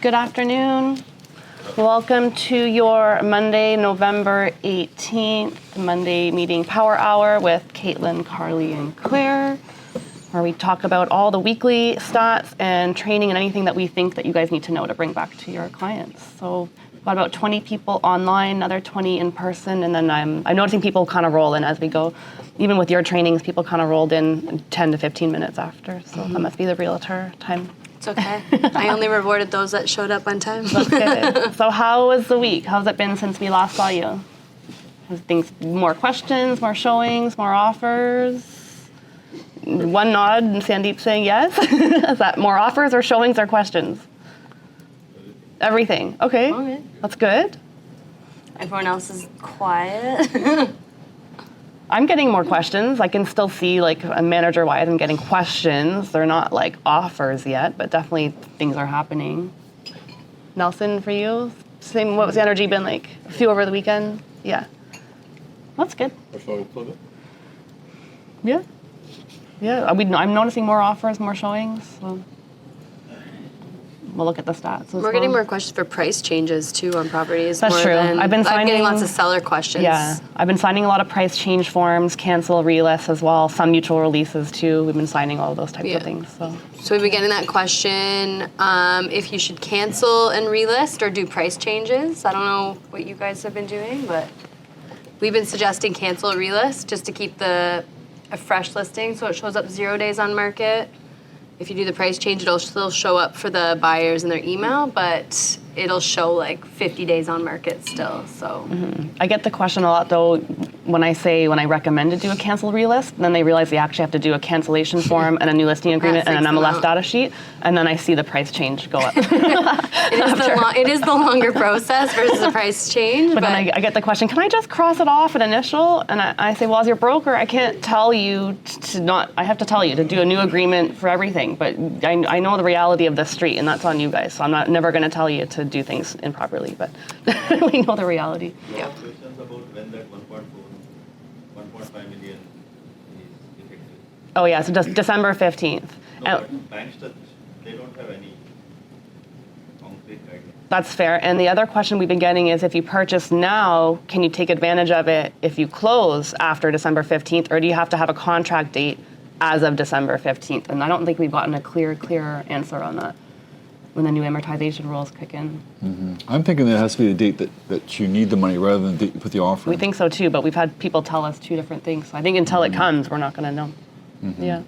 Good afternoon. Welcome to your Monday, November 18th, Monday meeting power hour with Katelyn, Carly, and Claire, where we talk about all the weekly stats and training and anything that we think that you guys need to know to bring back to your clients. So we've got about 20 people online, another 20 in person, and then I'm noticing people kind of roll in as we go. Even with your trainings, people kind of rolled in 10 to 15 minutes after, so that must be the realtor time. It's okay. I only rewarded those that showed up on time. That's good. So how was the week? How's it been since we last saw you? Has things, more questions, more showings, more offers? One nod and Sandeep saying yes? Is that more offers or showings or questions? Everything. Okay. That's good. Everyone else is quiet. I'm getting more questions. I can still see, like, manager-wise, I'm getting questions. They're not, like, offers yet, but definitely things are happening. Nelson, for you? Same, what was the energy been like? A few over the weekend? Yeah. That's good. Yeah. Yeah, I'm noticing more offers, more showings. So we'll look at the stats. We're getting more questions for price changes, too, on properties. That's true. I'm getting lots of seller questions. Yeah. I've been signing a lot of price change forms, cancel, relist as well, some mutual releases, too. We've been signing all of those types of things. So we've been getting that question, if you should cancel and relist or do price changes. I don't know what you guys have been doing, but we've been suggesting cancel, relist, just to keep a fresh listing so it shows up 0 days on market. If you do the price change, it'll still show up for the buyers in their email, but it'll show like 50 days on market still, so. I get the question a lot, though, when I recommend to do a cancel relist, then they realize they actually have to do a cancellation form and a new listing agreement and an MLS data sheet, and then I see the price change go up. It is the longer process versus the price change. But then I get the question, can I just cross it off an initial? And I say, well, as your broker, I can't tell you I have to tell you to do a new agreement for everything, but I know the reality of the street, and that's on you guys, so I'm never going to tell you to do things improperly, but we know the reality. Yeah. Questions about when that 1.5 million is effective. Oh yeah, so just December 15th. No, but banks, they don't have any concrete guidance. That's fair. And the other question we've been getting is, if you purchase now, can you take advantage of it if you close after December 15th, or do you have to have a contract date as of December 15th? And I don't think we've gotten a clear answer on that when the new amortization rules kick in. Mm-hmm. I'm thinking that it has to be the date that you need the money rather than the date you put the offer in. We think so too, but we've had people tell us two different things. So I think until it comes, we're not going to know. Mm-hmm. Yeah.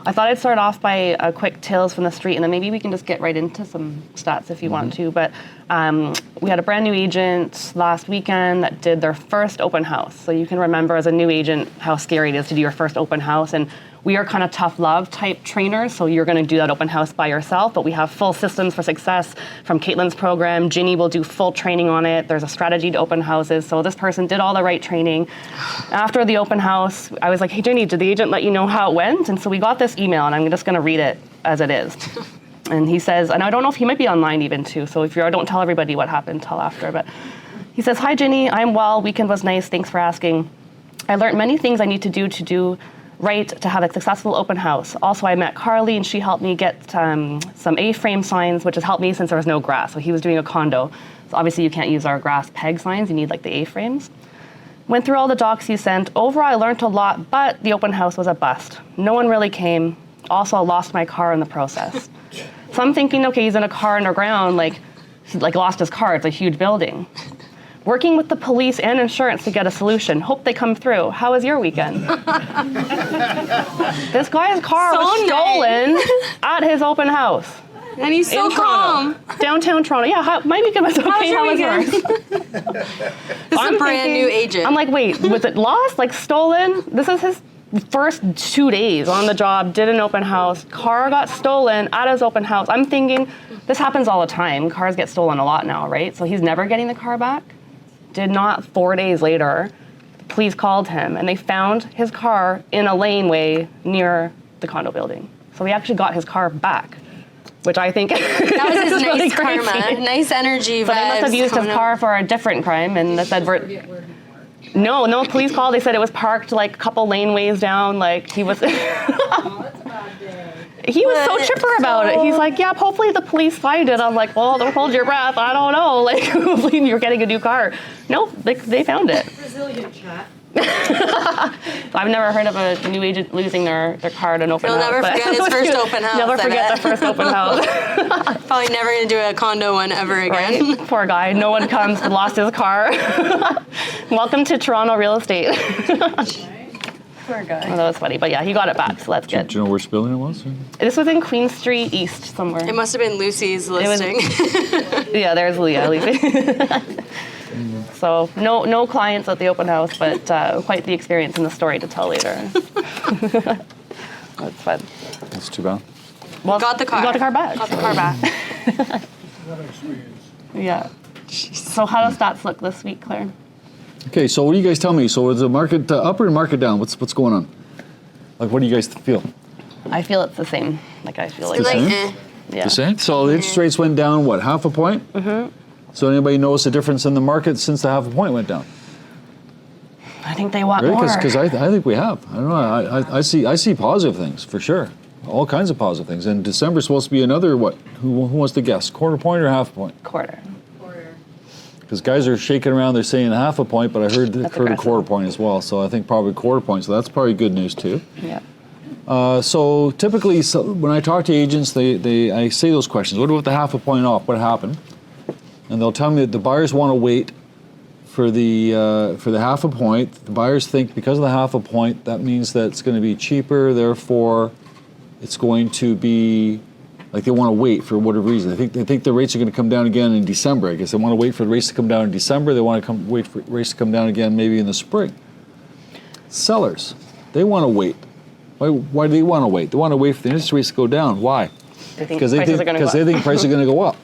I thought I'd start off by a quick tales from the street, and then maybe we can just get right into some stats if you want to. But we had a brand new agent last weekend that did their first open house. So you can remember as a new agent how scary it is to do your first open house. And we are kind of tough love type trainers, so you're going to do that open house by yourself, but we have full systems for success from Katelyn's program. Ginny will do full training on it. There's a strategy to open houses. So this person did all the right training. After the open house, I was like, hey, Ginny, did the agent let you know how it went? And so we got this email, and I'm just going to read it as it is. And he says, and I don't know if he might be online even too, so if don't tell everybody what happened, tell after. But he says, hi, Ginny, I'm well. Weekend was nice. Thanks for asking. I learned many things I need to do right to have a successful open house. Also, I met Carly, and she helped me get some A-frame signs, which has helped me since there was no grass. So he was doing a condo. So obviously you can't use our grass peg signs. You need like the A-frames. Went through all the docs you sent. Overall, I learned a lot, but the open house was a bust. No one really came. Also, I lost my car in the process. So I'm thinking, okay, he's in a car underground, like lost his car. It's a huge building. Working with the police and insurance to get a solution. Hope they come through. How was your weekend? This guy's car was stolen at his open house. And he's so calm. Downtown Toronto. Yeah, my weekend was okay. How was yours? This is a brand new agent. I'm like, wait, was it lost? Like stolen? This is his first 2 days on the job, did an open house. Car got stolen at his open house. I'm thinking, this happens all the time. Cars get stolen a lot now, right? So he's never getting the car back. Did not. 4 days later, the police called him, and they found his car in a laneway near the condo building. So he actually got his car back, which I think that was his nice really karma, nice energy vibes. So they must have used his car for a different crime, and they said no police called. They said it was parked like a couple laneways down. Like he was. Oh, that's a bad day. he was so chipper about it. He's like, yeah, hopefully the police find it. I'm like, well, don't hold your breath. I don't know. Like, hopefully you're getting a new car. Nope, they found it. Brazilian chat. I've never heard of a new agent losing their car at an open He'll house. never but- forget his first open house. Never I forget bet. the first open house. Probably never gonna do a condo one ever again. Right? Poor guy. No one comes and lost his car. Welcome to Toronto real estate. Poor Oh, guy. that was funny. But yeah, he got it back, so that's Do good. you know which building it was? This was in Queen Street East somewhere. It must have been Lucy's listing. Yeah, there's Leah leaving. So no clients at the open house, but quite the experience and the story to tell later. That's fun. That's too bad. Well, Got the car. Got the car back. Got the car back. Yeah. So how does stats look this week, Claire? Okay, so what do you guys tell me? So is the market up or market down? What's going on? Like, what do you guys feel? I feel it's the same. Like I feel like The Like, same? yeah. The same? So the interest rates went down, what, half a point? Mm-hmm. So anybody notice a difference in the market since the half a point went down? I think they want Really? more. Because I think we have. I don't know. I see positive things for sure. All kinds of positive things. And December's supposed to be another what? Who wants to guess? Quarter point or half a point? Quarter. Because guys are shaking around. They're saying a half a point, but I heard a aggressive. quarter point as well. So I think probably quarter point. So that's probably good news too. Yeah. So typically, when I talk to agents, I say those questions. What about the half a point off? What happened? And they'll tell me that the buyers want to wait for the half a point. The buyers think because of the half a point, that means that it's going to be cheaper. Therefore, it's going to be like they want to wait for whatever reason. They think the rates are going to come down again in December. I guess they want to wait for the rates to come down in December. They want to wait for rates to come down again maybe in the spring. Sellers, they want to wait. Why do they want to wait? They want to wait for the interest rates to go down. Why? Because they think prices are going to go up.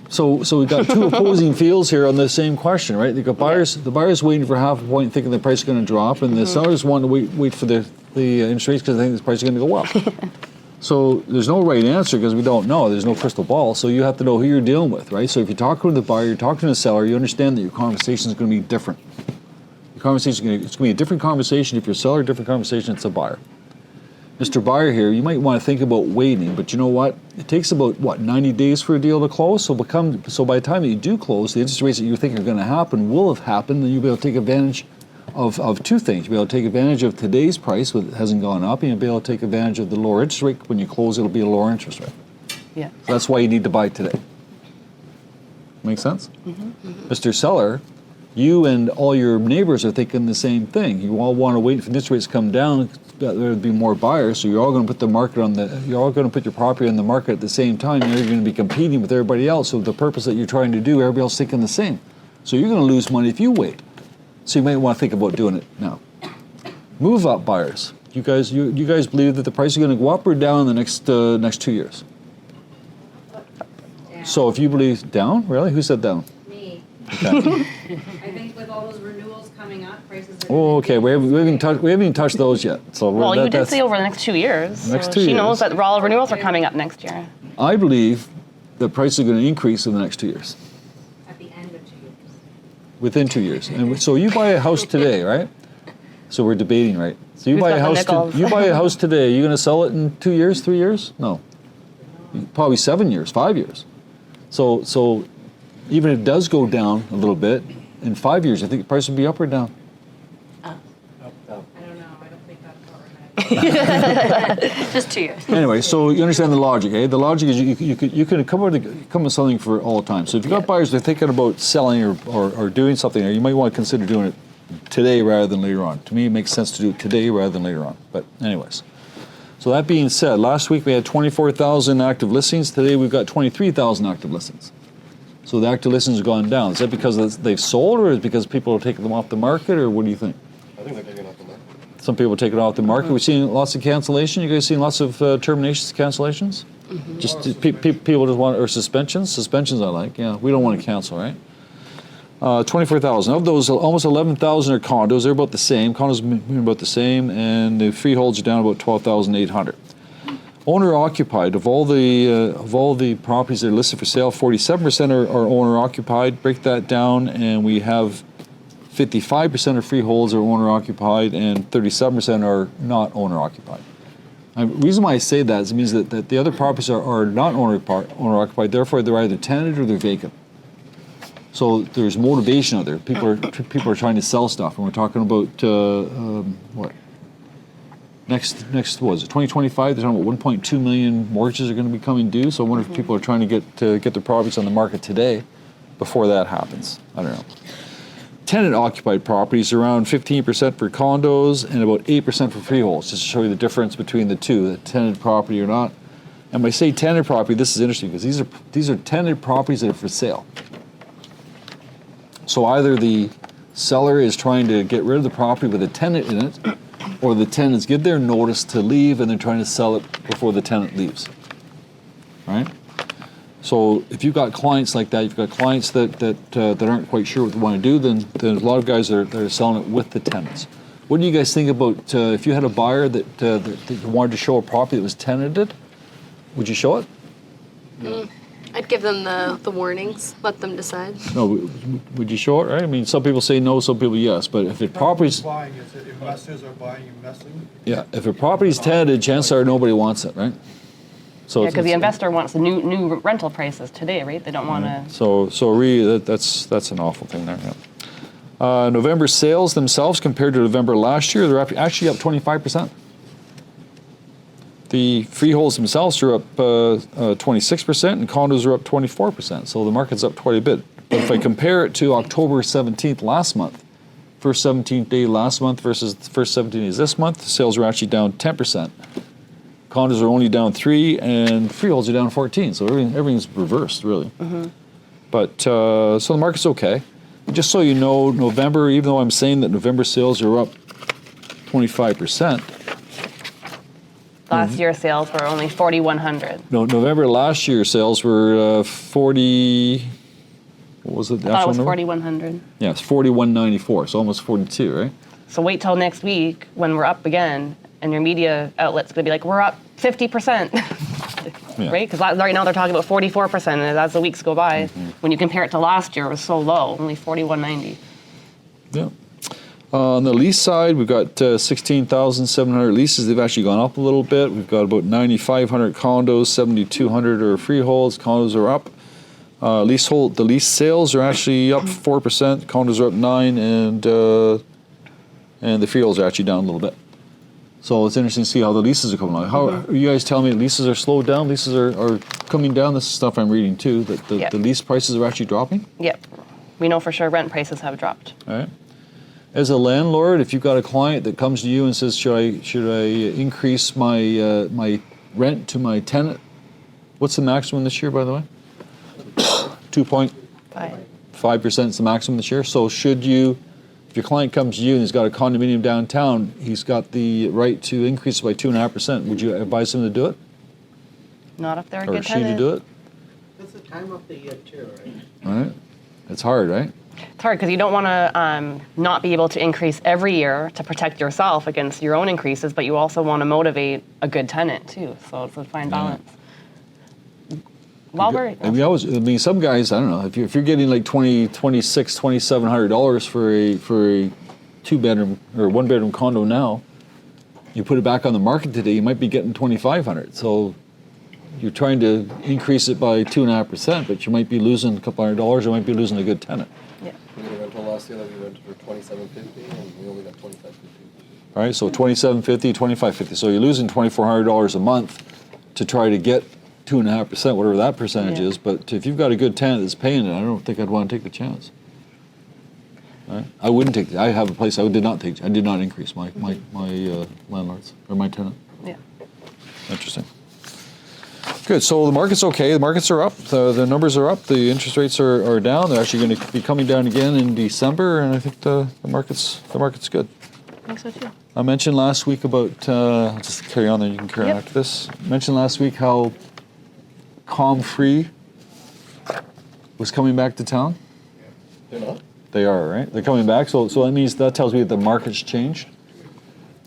So we've got two opposing fields here on the same question, right? You've got buyers, the buyers waiting for half a point, thinking the price is going to drop, and the sellers want to wait for the interest rates because they think the price is going to go up. So there's no right answer because we don't know. There's no crystal ball. So you have to know who you're dealing with, right? So if you're talking to the buyer, you're talking to the seller, you understand that your conversation is going to be different. Your conversation it's going to be a different conversation if you're a seller, a different conversation if it's a buyer. Mr. Buyer here, you might want to think about waiting, but you know what? It takes about, 90 days for a deal to close? So by the time that you do close, the interest rates that you think are going to happen will have happened, and you'll be able to take advantage of two things. You'll be able to take advantage of today's price, when it hasn't gone up, and you'll be able to take advantage of the lower interest rate. When you close, it'll be a lower interest rate. Yeah. So that's why you need to buy today. Make sense? Mr. Seller, you and all your neighbors are thinking the same thing. You all want to wait for interest rates to come down. There'll be more buyers, so you're all going to put you're all going to put your property on the market at the same time. You're going to be competing with everybody else. So the purpose that you're trying to do, everybody else thinking the same. So you're going to lose money if you wait. So you might want to think about doing it now. Move up buyers. You guys believe that the price is going to go up or down in the next 2 years? Down. So if you believe down, really? Who said down? Me. Okay. I think with all those renewals coming up, prices are. Oh, okay. We haven't even touched those yet. So Well, you did that's- say over the next 2 years. Next so 2 she years. knows that all renewals are coming up next year. I believe the price is going to increase in the next 2 years. At the end of 2 years. Within 2 years. And so you buy a house today, right? So we're debating, right? So you Who's buy got a the house. nickels? You buy a house today. You're going to sell it in 2 years, 3 years? No, probably 7 years, 5 years. So even if it does go down a little bit in 5 years, I think the price will be up or down. I don't know. I don't think that's overnight. Just 2 years. Anyway, so you understand the logic, eh? The logic is you can come with something for all time. So if you've got buyers that are thinking about selling or doing something, or you might want to consider doing it today rather than later on. To me, it makes sense to do it today rather than later on. But anyways, so that being said, last week we had 24,000 active listings. Today we've got 23,000 active listings. So the active listings have gone down. Is that because they've sold, or is it because people are taking them off the market, or what do you think? I think they're taking off the market. Some people take it off the market. We've seen lots of cancellation. You guys seen lots of terminations, cancellations? Just people just want, or suspensions. Suspensions I like. Yeah, we don't want to cancel, right? 24,000 of those, almost 11,000 are condos. They're about the same. Condos are about the same, and the freeholds are down about 12,800. Owner occupied of all the properties that are listed for sale, 47% are owner occupied. Break that down, and we have 55% of freeholds are owner occupied, and 37% are not owner occupied. The reason why I say that is it means that the other properties are not owner occupied, therefore they're either tenanted or they're vacant. So there's motivation out there. People are trying to sell stuff, and we're talking about what? Next was it 2025? They're talking about 1.2 million mortgages are going to be coming due. So I wonder if people are trying to get their properties on the market today, before that happens. I don't know. Tenant occupied properties around 15% for condos and about 8% for freeholds, just to show you the difference between the two, the tenant property or not. And when I say tenant property, this is interesting because these are tenant properties that are for sale. So either the seller is trying to get rid of the property with a tenant in it, or the tenants give their notice to leave and they're trying to sell it before the tenant leaves. Right? So if you've got clients like that, you've got clients that aren't quite sure what they want to do, then there's a lot of guys that are selling it with the tenants. What do you guys think about if you had a buyer that wanted to show a property that was tenanted? Would you show it? I'd give them the warnings, let them decide. No, would you show it? Right? I mean, some people say no, some people yes. But if it property's Buying, is it investors are buying investing? yeah, if a property's tenanted, chances are nobody wants it, right? So Yeah, because the investor wants the new rental prices today, right? They don't want to. So really, that's an awful thing there. Yeah. November sales themselves compared to November last year, they're actually up 25%. The freeholds themselves are up 26%, and condos are up 24%. So the market's up quite a bit. But if I compare it to October 17th last month, first 17th day last month versus the first 17 days this month, sales are actually down 10%. Condos are only down 3%, and freeholds are down 14%. So everything's reversed, really. But so the market's okay. Just so you know, November, even though I'm saying that November sales are up 25%, Last year's sales were only 4,100. no, November last year sales were 40. What was it? I thought it was 4,100. Yeah, it's 41.94, so almost 42, right? So wait till next week when we're up again, and your media outlet's going to be like, we're up 50%, Yeah. right? Because right now they're talking about 44%, and as the weeks go by, when you compare it to last year, it was so low, only 41.90. Yeah. On the lease side, we've got 16,700 leases. They've actually gone up a little bit. We've got about 9,500 condos, 7,200 are freeholds. Condos are up. The lease sales are actually up 4%. Condos are up 9%, and the freeholds are actually down a little bit. So it's interesting to see how the leases are coming along. How are you guys telling me leases are slowed down? Leases are coming down. This is stuff I'm reading too. That the lease prices are actually dropping. Yep. We know for sure rent prices have dropped. All right. As a landlord, if you've got a client that comes to you and says, should I increase my my rent to my tenant? What's the maximum this year, by the way? 2.5% is the maximum this year. So should you, if your client comes to you and he's got a condominium downtown, he's got the right to increase it by 2.5%. Would you advise him to do it? Not if they're a Or good she tenant. to do it? That's the time of the year too, right? All right. It's hard, right? It's hard because you don't want to not be able to increase every year to protect yourself against your own increases, but you also want to motivate a good tenant too. So it's a fine balance. While we're I mean, some guys, I don't know, if you're getting like $2,600, $2,700 for a 2-bedroom or 1-bedroom condo now, you put it back on the market today, you might be getting $2,500. So you're trying to increase it by 2.5%, but you might be losing a couple $100, or might be losing a good tenant. yeah. We did a rental last year that we rented for $2,750, and we only got $2,550. All right, so $2,750, $2,550. So you're losing $2,400 a month to try to get 2.5%, whatever that percentage is. But if you've got a good tenant that's paying it, I don't think I'd want to take the chance. All right? I wouldn't take. I have a place I did not increase my landlords or my tenant. Yeah. Interesting. Good. So the market's okay. The markets are up. The numbers are up. The interest rates are down. They're actually going to be coming down again in December, and I think the market's good. I think so too. I mentioned last week about. I'll just carry on. Then you can carry on after this. I mentioned last week how COM-free was coming back to town. They're not? They are, right? They're coming back. So that tells me that the market's changed.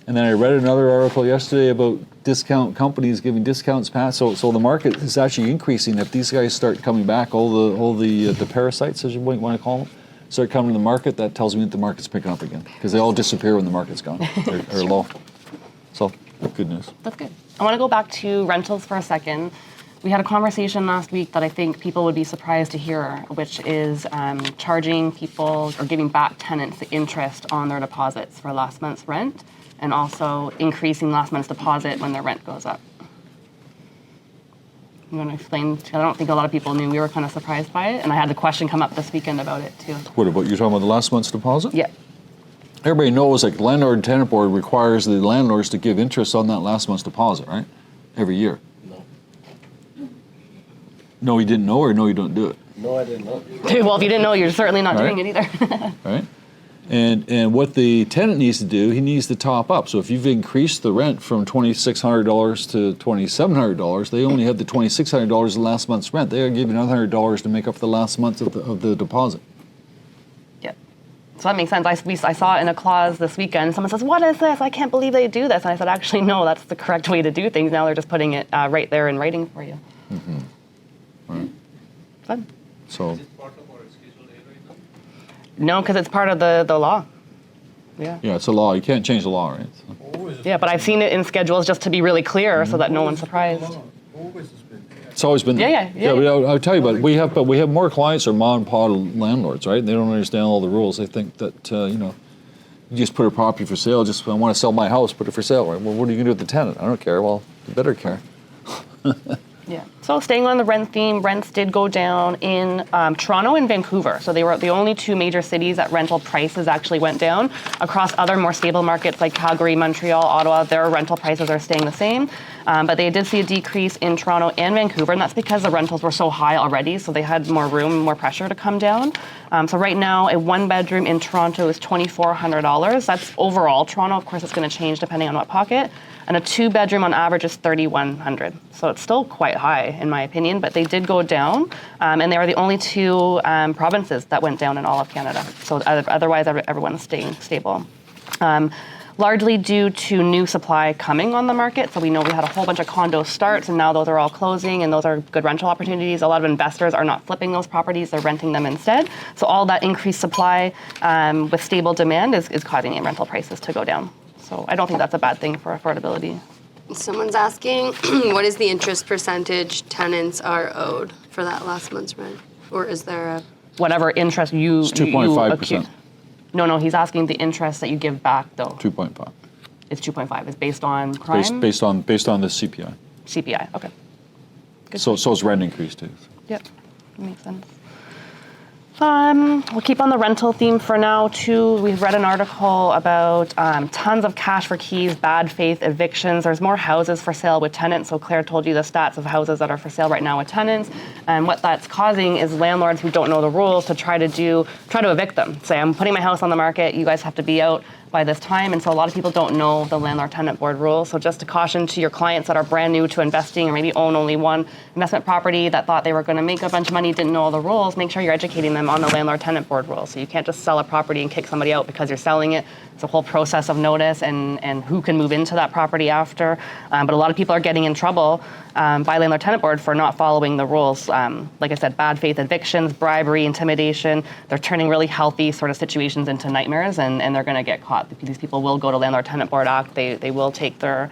And then I read another article yesterday about discount companies giving discounts past. So the market is actually increasing. If these guys start coming back, all the parasites, as you might want to call them, start coming to the market, that tells me that the market's picking up again, because they all disappear when the market's gone or low. So Good news. That's good. I want to go back to rentals for a second. We had a conversation last week that I think people would be surprised to hear, which is charging people or giving back tenants the interest on their deposits for last month's rent, and also increasing last month's deposit when their rent goes up. I'm going to explain. I don't think a lot of people knew. We were kind of surprised by it, and I had the question come up this weekend about it too. What about, you're talking about the last month's deposit? Yeah. Everybody knows, like, landlord and tenant board requires the landlords to give interest on that last month's deposit, right? Every year. No. No, you didn't know, or no, you don't do it, No, I didn't know. Well, if you didn't know, you're certainly not Right. doing it either. right? And what the tenant needs to do, he needs to top up. So if you've increased the rent from $2,600 to $2,700, they only have the $2,600 of last month's rent. They got to give you another $100 to make up for the last month of the deposit. Yeah. So that makes sense. I saw it in a clause this weekend. Someone says, "What is this? I can't believe they do this." And I said, "Actually, no, that's the correct way to do things. Now they're just putting it right there in writing for you." Right. Fun. So Is it part of our Schedule A right now? No, because it's part of the law. Yeah. yeah, it's a law. You can't change the law, right? So, Always has Yeah, but been- I've seen it in schedules just to be really clear so that no one's surprised. Always has been. it's always been. Yeah. But I'll tell you, but we have more clients are mom and pop landlords, right? They don't understand all the rules. They think that you just put a property for sale. Just, I want to sell my house, put it for sale. Right? Well, what are you gonna do with the tenant? I don't care. Well, you better care. Yeah. So staying on the rent theme, rents did go down in Toronto and Vancouver. So they were the only two major cities that rental prices actually went down. Across other more stable markets like Calgary, Montreal, Ottawa, their rental prices are staying the same. But they did see a decrease in Toronto and Vancouver, and that's because the rentals were so high already, so they had more room, more pressure to come down. So right now, a one-bedroom in Toronto is $2,400. That's overall Toronto. Of course, it's going to change depending on what pocket. And a two-bedroom on average is $3,100. So it's still quite high, in my opinion, but they did go down. And they are the only two provinces that went down in all of Canada. So otherwise, everyone's staying stable. Largely due to new supply coming on the market. So we know we had a whole bunch of condo starts, and now those are all closing, and those are good rental opportunities. A lot of investors are not flipping those properties, they're renting them instead. So all that increased supply with stable demand is causing rental prices to go down. So I don't think that's a bad thing for affordability. Someone's asking, what is the interest percentage tenants are owed for that last month's rent? Or is there a... Whatever interest you... It's 2.5%. No, he's asking the interest that you give back, though. 2.5. It's 2.5. It's based on prime? Based on the CPI. CPI, okay. Good. So it's rent increase too. Yep, that makes sense. We'll keep on the rental theme for now, too. We've read an article about tons of cash for keys, bad faith evictions. There's more houses for sale with tenants. So Claire told you the stats of houses that are for sale right now with tenants. And what that's causing is landlords who don't know the rules to try to evict them. Say, I'm putting my house on the market. You guys have to be out by this time. And so a lot of people don't know the landlord-tenant board rules. So just a caution to your clients that are brand new to investing or maybe own only one investment property that thought they were going to make a bunch of money, didn't know all the rules, make sure you're educating them on the landlord-tenant board rules. So you can't just sell a property and kick somebody out because you're selling it. It's a whole process of notice and who can move into that property after. But a lot of people are getting in trouble by landlord-tenant board for not following the rules. Like I said, bad faith evictions, bribery, intimidation. They're turning really healthy sort of situations into nightmares, and they're going to get caught. These people will go to Landlord-Tenant Board Act. They will take their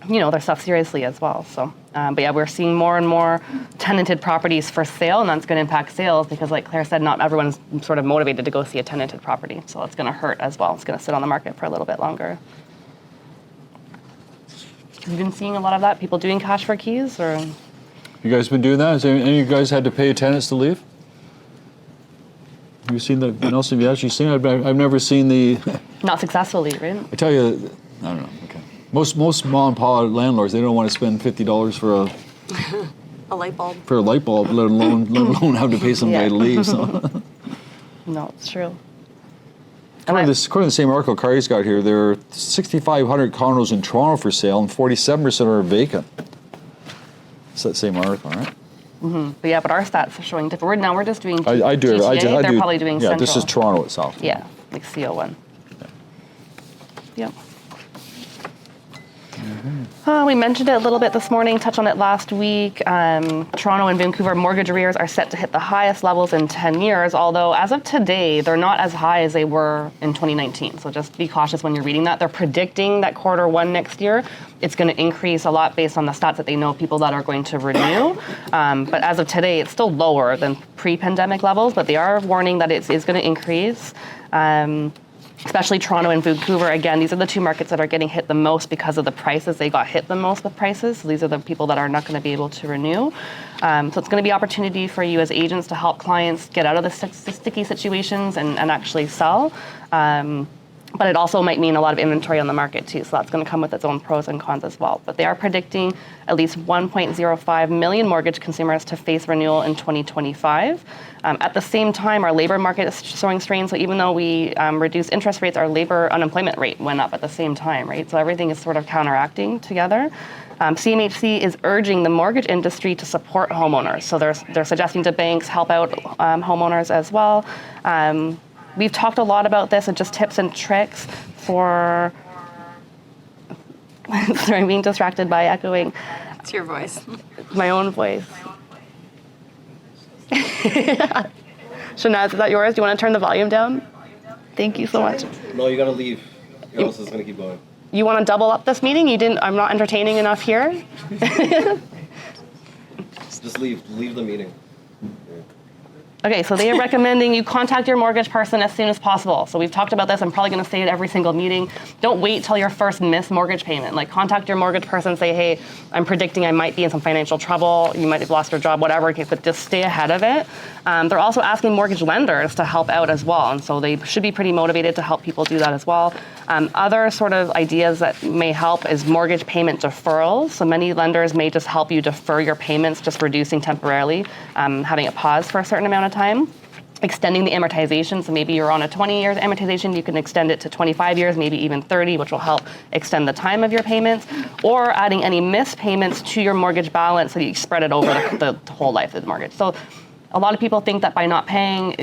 their stuff seriously as well. So, but yeah, we're seeing more and more tenanted properties for sale, and that's going to impact sales because, like Claire said, not everyone's sort of motivated to go see a tenanted property. So it's going to hurt as well. It's going to sit on the market for a little bit longer. Have you been seeing a lot of that? People doing cash for keys, or? You guys been doing that? Has any of you guys had to pay tenants to leave? Have you seen that? Nelson, have you actually seen it? I've never seen the... Not successfully, right? I tell you, I don't know, okay. Most mom and pop landlords, they don't want to spend $50 for A light bulb. a light bulb, let alone have to pay somebody to leave. So. No, it's true. According to the same article Kari's got here, there are 6,500 condos in Toronto for sale and 47% are vacant. It's that same article, right? But our stats are showing different. We're just doing I do. GTA. I They're do. probably doing Yeah, central. this is Toronto itself. Yeah, like CO1. Yep. We mentioned it a little bit this morning, touched on it last week. Toronto and Vancouver mortgage arrears are set to hit the highest levels in 10 years, although as of today, they're not as high as they were in 2019. So just be cautious when you're reading that. They're predicting that Q1 next year, it's going to increase a lot based on the stats that they know people that are going to renew. But as of today, it's still lower than pre-pandemic levels, but they are warning that it is going to increase. Especially Toronto and Vancouver. Again, these are the two markets that are getting hit the most because of the prices. They got hit the most with prices. So these are the people that are not going to be able to renew. So it's going to be opportunity for you as agents to help clients get out of the sticky situations and actually sell. But it also might mean a lot of inventory on the market too. So that's going to come with its own pros and cons as well. But they are predicting at least 1.05 million mortgage consumers to face renewal in 2025. At the same time, our labor market is showing strain. So even though we reduced interest rates, our labor unemployment rate went up at the same time, right? So everything is sort of counteracting together. CMHC is urging the mortgage industry to support homeowners. So they're suggesting to banks help out homeowners as well. We've talked a lot about this and just tips and tricks for, sorry, I'm being distracted by echoing It's your voice. my own voice. Shanaz, is that yours? Do you want to turn the volume down? Thank you so much. No, you gotta leave. Or else it's gonna keep going. You want to double up this meeting? I'm not entertaining enough here? Just leave. Leave the meeting. Okay, so they are recommending you contact your mortgage person as soon as possible. So we've talked about this. I'm probably going to say it every single meeting. Don't wait till your first missed mortgage payment. Like, contact your mortgage person, say, hey, I'm predicting I might be in some financial trouble. You might have lost your job, whatever, but just stay ahead of it. They're also asking mortgage lenders to help out as well. And so they should be pretty motivated to help people do that as well. Other sort of ideas that may help is mortgage payment deferrals. So many lenders may just help you defer your payments, just reducing temporarily, having it pause for a certain amount of time. Extending the amortization, so maybe you're on a 20-year amortization, you can extend it to 25 years, maybe even 30, which will help extend the time of your payments, or adding any missed payments to your mortgage balance so that you spread it over the whole life of the mortgage. So a lot of people think that by not paying,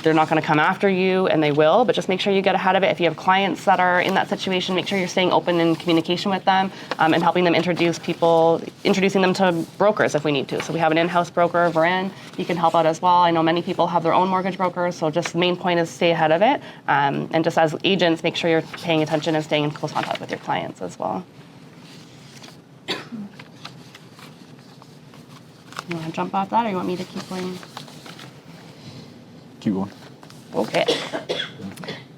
they're not going to come after you, and they will, but just make sure you get ahead of it. If you have clients that are in that situation, make sure you're staying open in communication with them and helping them introducing them to brokers if we need to. So we have an in-house broker, Varan. You can help out as well. I know many people have their own mortgage brokers, so just the main point is stay ahead of it. And just as agents, make sure you're paying attention and staying in close contact with your clients as well. You want to jump off that, or you want me to keep going? Keep going. Okay.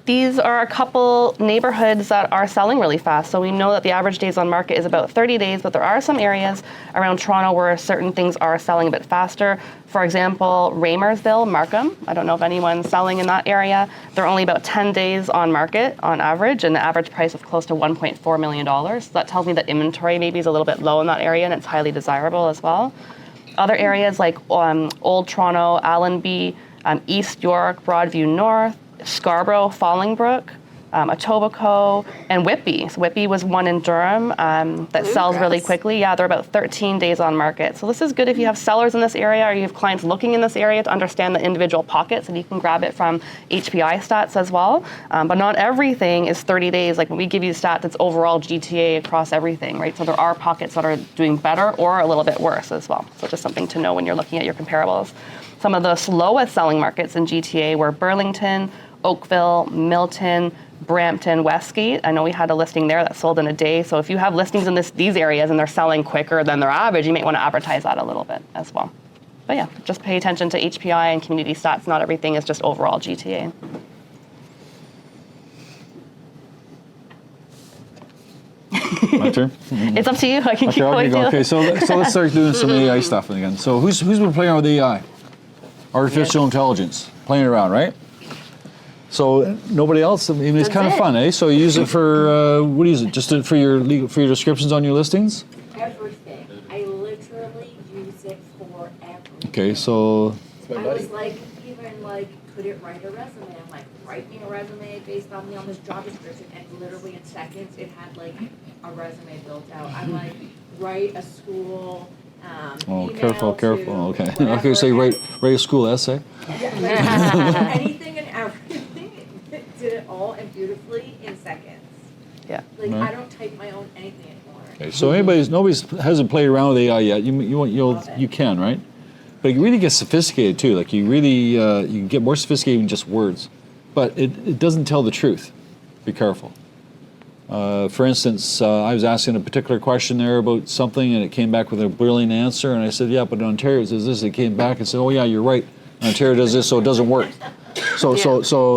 These are a couple neighborhoods that are selling really fast. So we know that the average days on market is about 30 days, but there are some areas around Toronto where certain things are selling a bit faster. For example, Raymersville, Markham. I don't know if anyone's selling in that area. They're only about 10 days on market on average, and the average price of close to $1.4 million. So that tells me that inventory maybe is a little bit low in that area, and it's highly desirable as well. Other areas like Old Toronto, Allenby, East York, Broadview North, Scarborough, Fallingbrook, Etobicoke, and Whitby. So Whitby was one in Durham that sells really quickly. Yeah, they're about 13 days on market. So this is good if you have sellers in this area or you have clients looking in this area to understand the individual pockets, and you can grab it from HPI stats as well. But not everything is 30 days. Like when we give you stats, it's overall GTA across everything, right? So there are pockets that are doing better or a little bit worse as well. So just something to know when you're looking at your comparables. Some of the slowest selling markets in GTA were Burlington, Oakville, Milton, Brampton, Westgate. I know we had a listing there that sold in a day. So if you have listings in these areas and they're selling quicker than their average, you might want to advertise that a little bit as well. But yeah, just pay attention to HPI and community stats. Not everything is just overall GTA. My turn? It's up to you. I can keep Okay, going too. okay, so let's start doing some AI stuff again. So who's been playing around with AI? Artificial intelligence, playing around, right? So nobody else. I mean, it's kind of fun, eh? So you use it for what do you use it? Just for your descriptions on your listings? Everything. I literally use it for everything. Okay, so It's my I buddy. was like, even like, could it write a resume? I'm like, write me a resume based on this job description, and literally in seconds, it had like a resume built out. I'm like, write a school. oh, email careful. to Okay, whatever, okay. So you write a school essay. anything and everything. It did it all and beautifully in seconds. Yeah. Like Right. I don't type my own anything anymore. Okay, so nobody hasn't played around with AI yet. You can, right? But it really gets sophisticated too. Like you can get more sophisticated than just words, but it doesn't tell the truth. Be careful. For instance, I was asking a particular question there about something, and it came back with a brilliant answer, and I said, yeah, but in Ontario it does this. It came back and said, oh yeah, you're right. Ontario does this, so it doesn't work. So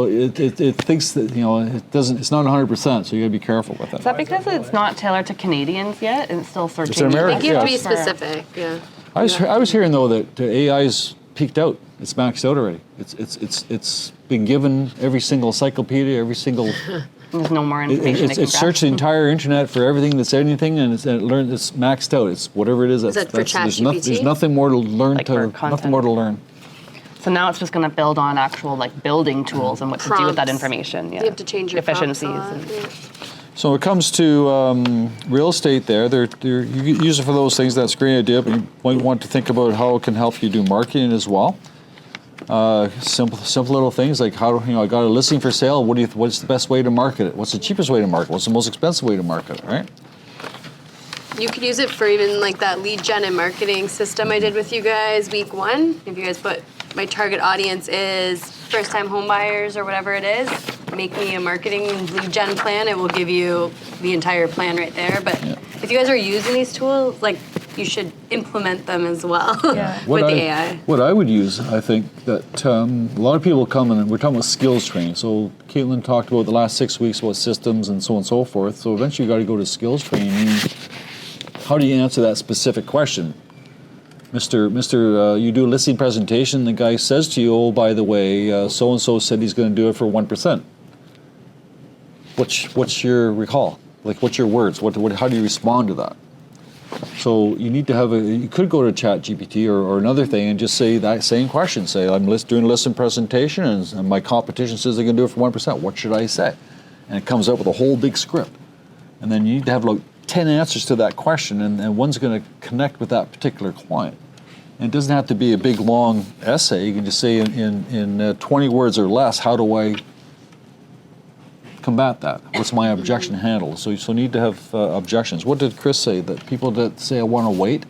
it thinks that it doesn't. It's not 100%. So you got to be careful with that. Is that because it's not tailored to Canadians yet, and it's still searching? It's an American. I think you have to be Yeah. specific. Yeah. I was hearing though that AI's peaked out. It's maxed out already. It's been given every single encyclopedia, every single. There's no more information. It's searched the entire internet for everything that's anything, and it's maxed out. It's whatever it is. Is that for ChatGPT? There's nothing more to learn. Like for Nothing content. more to learn. So now it's just going to build on actual building tools and what to do with that Prompts. information. Yeah. You have to change your prompts efficiencies. a lot, and- yeah. So when it comes to real estate, you use it for those things. That's a great idea, but you might want to think about how it can help you do marketing as well. Simple little things like I got a listing for sale. What's the best way to market it? What's the cheapest way to market it? What's the most expensive way to market it? Right? You could use it for even that lead gen and marketing system I did with you guys week 1. If you guys put my target audience is first-time home buyers or whatever it is, make me a marketing lead gen plan. It will give you the entire plan right there. But if you guys are using these tools, you should implement them as well with the AI. What I would use, I think, that a lot of people come and we're talking about skills training. So Katelyn talked about the last 6 weeks about systems and so on and so forth. So eventually you got to go to skills training. Meaning, how do you answer that specific question? Mister, you do a listing presentation, the guy says to you, oh, by the way, so-and-so said he's going to do it for 1%. What's your recall? What's your words? How do you respond to that? So you need to you could go to ChatGPT or another thing and just say that same question. Say, I'm doing a listing presentation and my competition says they can do it for 1%. What should I say? And it comes up with a whole big script. And then you need to have 10 answers to that question, and one's going to connect with that particular client. And it doesn't have to be a big, long essay. You can just say in 20 words or less, how do I combat that? What's my objection handle? So you need to have objections. What did Chris say? That people that say, I want to wait,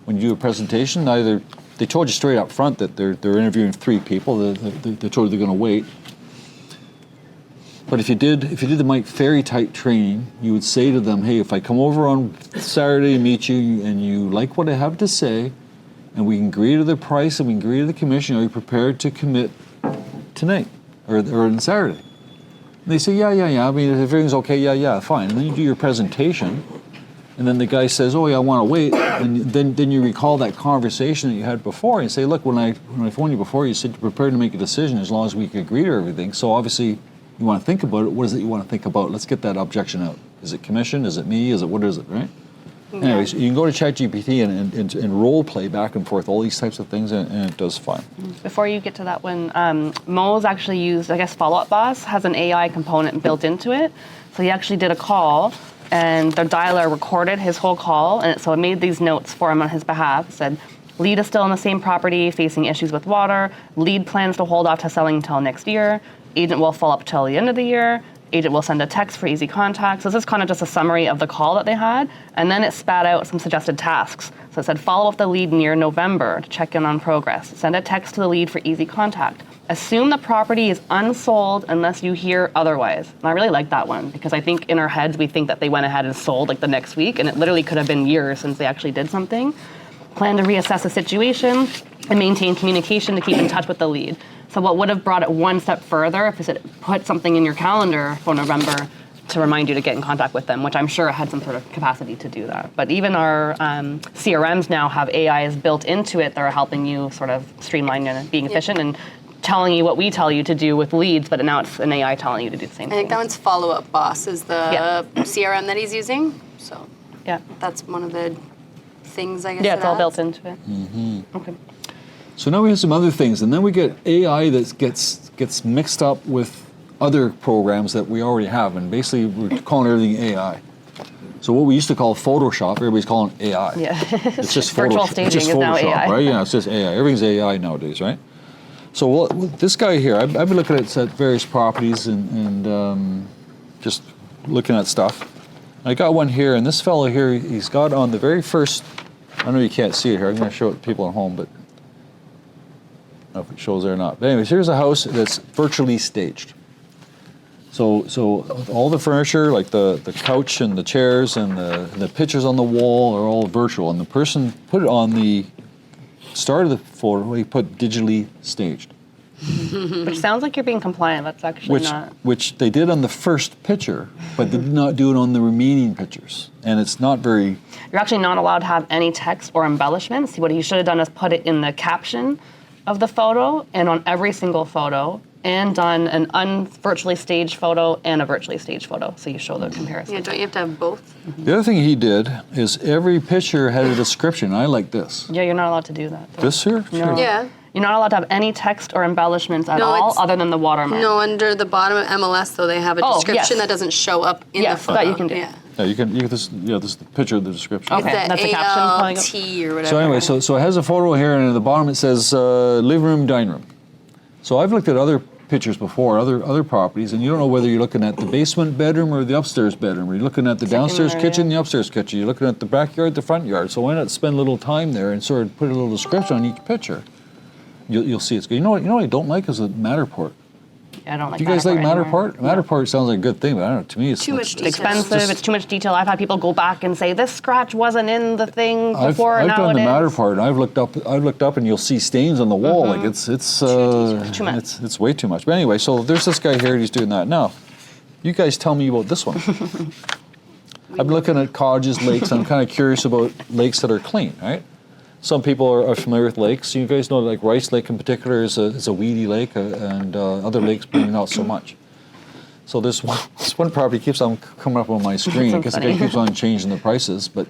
when you do a presentation, either they told you straight up front that they're interviewing 3 people, they told you they're going to wait. But if you did the Mike Ferry type training, you would say to them, hey, if I come over on Saturday and meet you and you like what I have to say, and we can agree to the price and we can agree to the commission, are you prepared to commit tonight or on Saturday? And they say, yeah. I mean, if everything's okay, yeah, fine. And then you do your presentation, and then the guy says, oh, yeah, I want to wait. And then you recall that conversation that you had before and say, look, when I phoned you before, you said you're prepared to make a decision as long as we can agree to everything. So obviously, you want to think about it. What is it you want to think about? Let's get that objection out. Is it commission? Is it me? What is it, right? Yeah. Anyways, you can go to ChatGPT and role play back and forth, all these types of things, and it does fine. Before you get to that one, Mo's actually used, Follow Up Boss has an AI component built into it. So he actually did a call, and the dialer recorded his whole call, and so it made these notes for him on his behalf. It said, lead is still on the same property, facing issues with water. Lead plans to hold off to selling until next year. Agent will follow up till the end of the year. Agent will send a text for easy contact. So this is kind of just a summary of the call that they had. And then it spat out some suggested tasks. So it said, follow up the lead near November to check in on progress. Send a text to the lead for easy contact. Assume the property is unsold unless you hear otherwise. And I really like that one because I think in our heads we think that they went ahead and sold the next week, and it literally could have been years since they actually did something. Plan to reassess the situation and maintain communication to keep in touch with the lead. So what would have brought it one step further if it put something in your calendar for November to remind you to get in contact with them, which I'm sure it had some sort of capacity to do that. But even our CRMs now have AIs built into it that are helping you sort of streamline and being efficient and telling you what we tell you to do with leads, but now it's an AI telling you to do the same thing. I think that one's Follow Up Boss is the CRM that he's using. So that's one of the things, I guess. Yeah, it's all built into it. Mm-hmm. Okay. So now we have some other things, and then we get AI that gets mixed up with other programs that we already have, and basically we're calling everything AI. So what we used to call Photoshop, everybody's calling AI. Yeah. It's just Virtual Photoshop. staging It's just is now Photoshop, AI. right? Yeah, it's just AI. Everything's AI nowadays, right? So this guy here, I've been looking at various properties and just looking at stuff. I got one here, and this fellow here, he's got on the very first, I know you can't see it here, I'm going to show it to people at home, but I don't know if it shows there or not. But anyways, here's a house that's virtually staged. So all the furniture, like the couch and the chairs and the pictures on the wall are all virtual, and the person put it on the start of the photo, he put digitally staged. Which sounds like you're being compliant. That's actually not. Which they did on the first picture, but they did not do it on the remaining pictures. And it's not very... You're actually not allowed to have any text or embellishments. What he should have done is put it in the caption of the photo and on every single photo, and done an virtually staged photo and a virtually staged photo, so you show the comparison. Yeah, don't you have to have both? The other thing he did is every picture had a description. I like this. Yeah, you're not allowed to do that. This here? No. Yeah. You're not allowed to have any text or embellishments at No, all it's- other than the watermark. No, under the bottom of MLS, though, they have a Oh, description yes. that doesn't show up in Yes, the photo. that you can do. Yeah. Yeah, you can this is the picture of the description. Okay. It's that's the the caption pulling up. ALT or whatever. So anyway, so it has a photo here, and at the bottom it says living room, dining room. So I've looked at other pictures before, other properties, and you don't know whether you're looking at the basement bedroom or the upstairs bedroom, or you're looking at the downstairs Secondary, kitchen, yeah. the upstairs kitchen, you're looking at the backyard, the front yard. So why not spend a little time there and sort of put a little description on each picture? You'll see it's good. You know what I don't like is the Matterport. I don't like Do you guys like anymore. Matterport? Matterport sounds like a good thing, but I don't know. To me, it's Too much detail. Expensive. It's too much detail. I've had people go back and say this scratch wasn't in the thing before. I've now done the it is. Matterport, and I've looked up, and you'll see stains on the wall. Like it's Too much. it's way too much. But anyway, so there's this guy here, and he's doing that. Now, you guys tell me about this one. I've been looking at cottages, lakes. I'm kind of curious about lakes that are clean, right? Some people are familiar with lakes. You guys know, like Rice Lake in particular is a weedy lake, and other lakes maybe not so much. So this one property keeps on coming up on my screen. So I guess the funny. guy keeps on changing the prices, but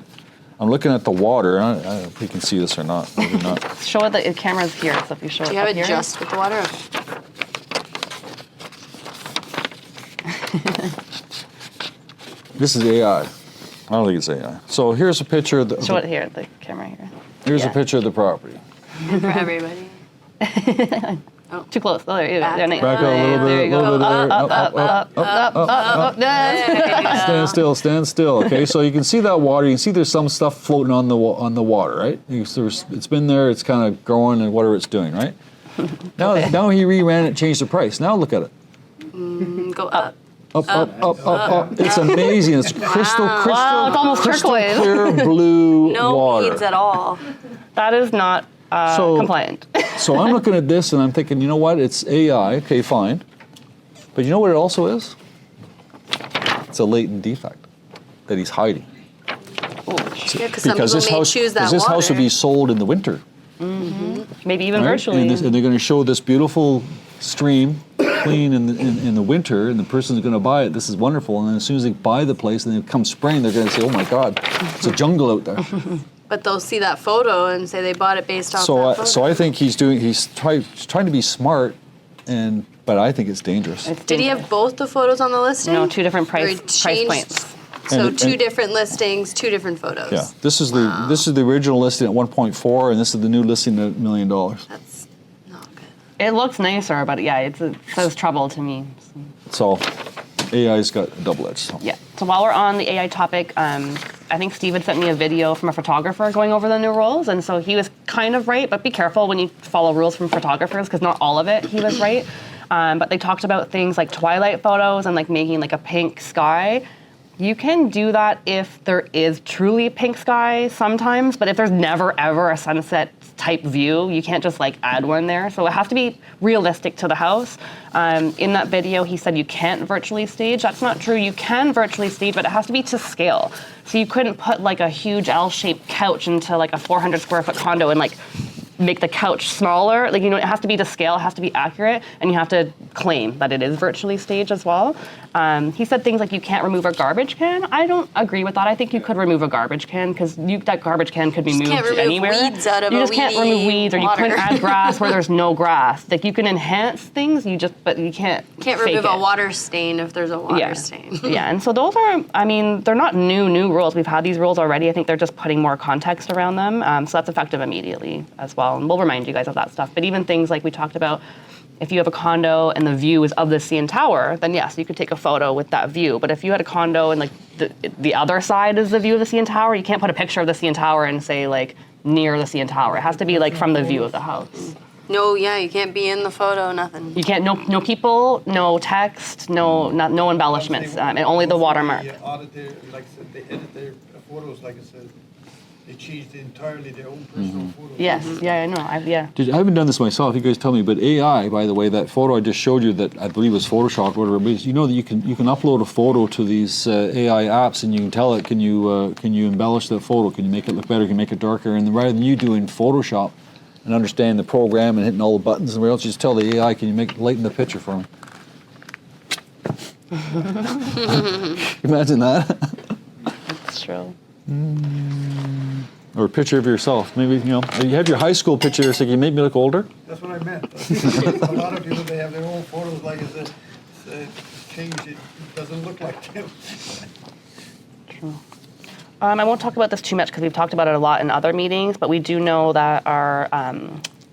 I'm looking at the water. I don't know if you can see this or not. Maybe not. Show it. The camera's here, so if you show Do it you have up it here. just with the water? This is AI. I don't think it's AI. So here's a picture of the. Show it here. The camera here. Here's a yeah. picture of the property. For everybody. Too close. Oh, there you go. Back There, Nate. Back up a little bit. There you go. little bit there. Up. Yes. Stand still. Okay, so you can see that water. You can see there's some stuff floating on the water, right? It's been there. It's kind of growing and whatever it's doing, right? Now he reran it, changed the price. Now look at it. Go up. Up. It's amazing. It's crystal Wow, it's almost turquoise. clear blue No water. weeds at all. That is not So- compliant. So I'm looking at this and I'm thinking, you know what? It's AI. Okay, fine. But you know what it also is? It's a latent defect that he's hiding. Yeah, because some Because people may choose that this water. house would be sold in the winter. Maybe even Right? virtually. And they're going to show this beautiful stream clean in the winter, and the person's going to buy it. This is wonderful. And then as soon as they buy the place and they come spring, they're going to say, "Oh my God, it's a jungle out there." But they'll see that photo and say they bought it based off that photo. So I think he's trying to be smart, but I think it's dangerous. It's Did he have both the photos on the listing? No, two different Or price he changed- points. So And- two and- different listings, two different photos. Yeah, this is the original listing at 1.4, and this is the new listing at $1 million. That's not good. It looks nicer, but yeah, it says trouble to me. So AI's got a double edge. So. Yeah. So while we're on the AI topic, I think Steve had sent me a video from a photographer going over the new rules, and so he was kind of right, but be careful when you follow rules from photographers because not all of it he was right. But they talked about things like twilight photos and like making like a pink sky. You can do that if there is truly pink sky sometimes, but if there's never ever a sunset type view, you can't just like add one there. So it has to be realistic to the house. In that video, he said you can't virtually stage. That's not true. You can virtually stage, but it has to be to scale. So you couldn't put like a huge L-shaped couch into like a 400 square foot condo and like make the couch smaller. Like, you know, it has to be to scale, it has to be accurate, and you have to claim that it is virtually staged as well. He said things like you can't remove a garbage can. I don't agree with that. I think you could remove a garbage can because that garbage can could be moved can't remove anywhere. weeds out of you a just can't weedy remove weeds, or you water. couldn't add grass where there's no grass. Like you can enhance things, but you can't. Can't fake remove it. a water stain if there's a water stain. Yeah, and so those are, I mean, they're not new rules. We've had these rules already. I think they're just putting more context around them. So that's effective immediately as well. And we'll remind you guys of that stuff. But even things like we talked about, if you have a condo and the view is of the CN Tower, then yes, you could take a photo with that view. But if you had a condo and like the other side is the view of the CN Tower, you can't put a picture of the CN Tower and say like near the CN Tower. It has to be like from the view of the house. No, yeah, you can't be in the photo, nothing. You can't, no people, no text, no embellishments, and only the watermark. They audit their, like I said, they edit their photos, like I said. They changed entirely their own personal photos. Yes, yeah, I know, yeah. I haven't done this myself, you guys tell me, but AI, by the way, that photo I just showed you that I believe was Photoshop, whatever it is, you know that you can upload a photo to these AI apps and you can tell it, can you embellish that photo, can you make it look better, can you make it darker, and rather than you doing Photoshop and understanding the program and hitting all the buttons and whatever else, you just tell the AI, can you lighten the picture for me? Imagine that. That's true. Or a picture of yourself. Maybe, you have your high school picture, so can you make me look older? That's what I meant. A lot of people, they have their own photos, like I said, changed it doesn't look like them. True. I won't talk about this too much because we've talked about it a lot in other meetings, but we do know that our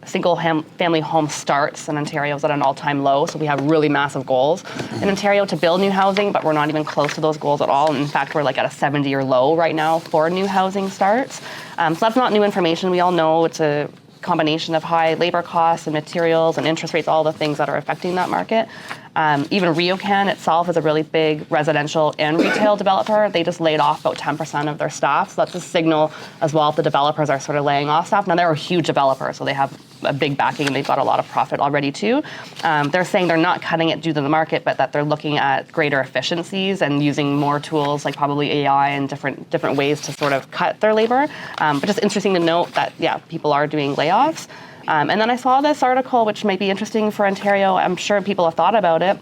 single-family home starts in Ontario is at an all-time low, so we have really massive goals in Ontario to build new housing, but we're not even close to those goals at all. In fact, we're like at a 70-year low right now for new housing starts. So that's not new information. We all know it's a combination of high labor costs and materials and interest rates, all the things that are affecting that market. Even RioCan itself is a really big residential and retail developer. They just laid off about 10% of their staff. So that's a signal as well if the developers are sort of laying off staff. Now, they're a huge developer, so they have a big backing and they've got a lot of profit already too. They're saying they're not cutting it due to the market, but that they're looking at greater efficiencies and using more tools like probably AI and different ways to sort of cut their labor. But just interesting to note that, yeah, people are doing layoffs. And then I saw this article, which might be interesting for Ontario. I'm sure people have thought about it,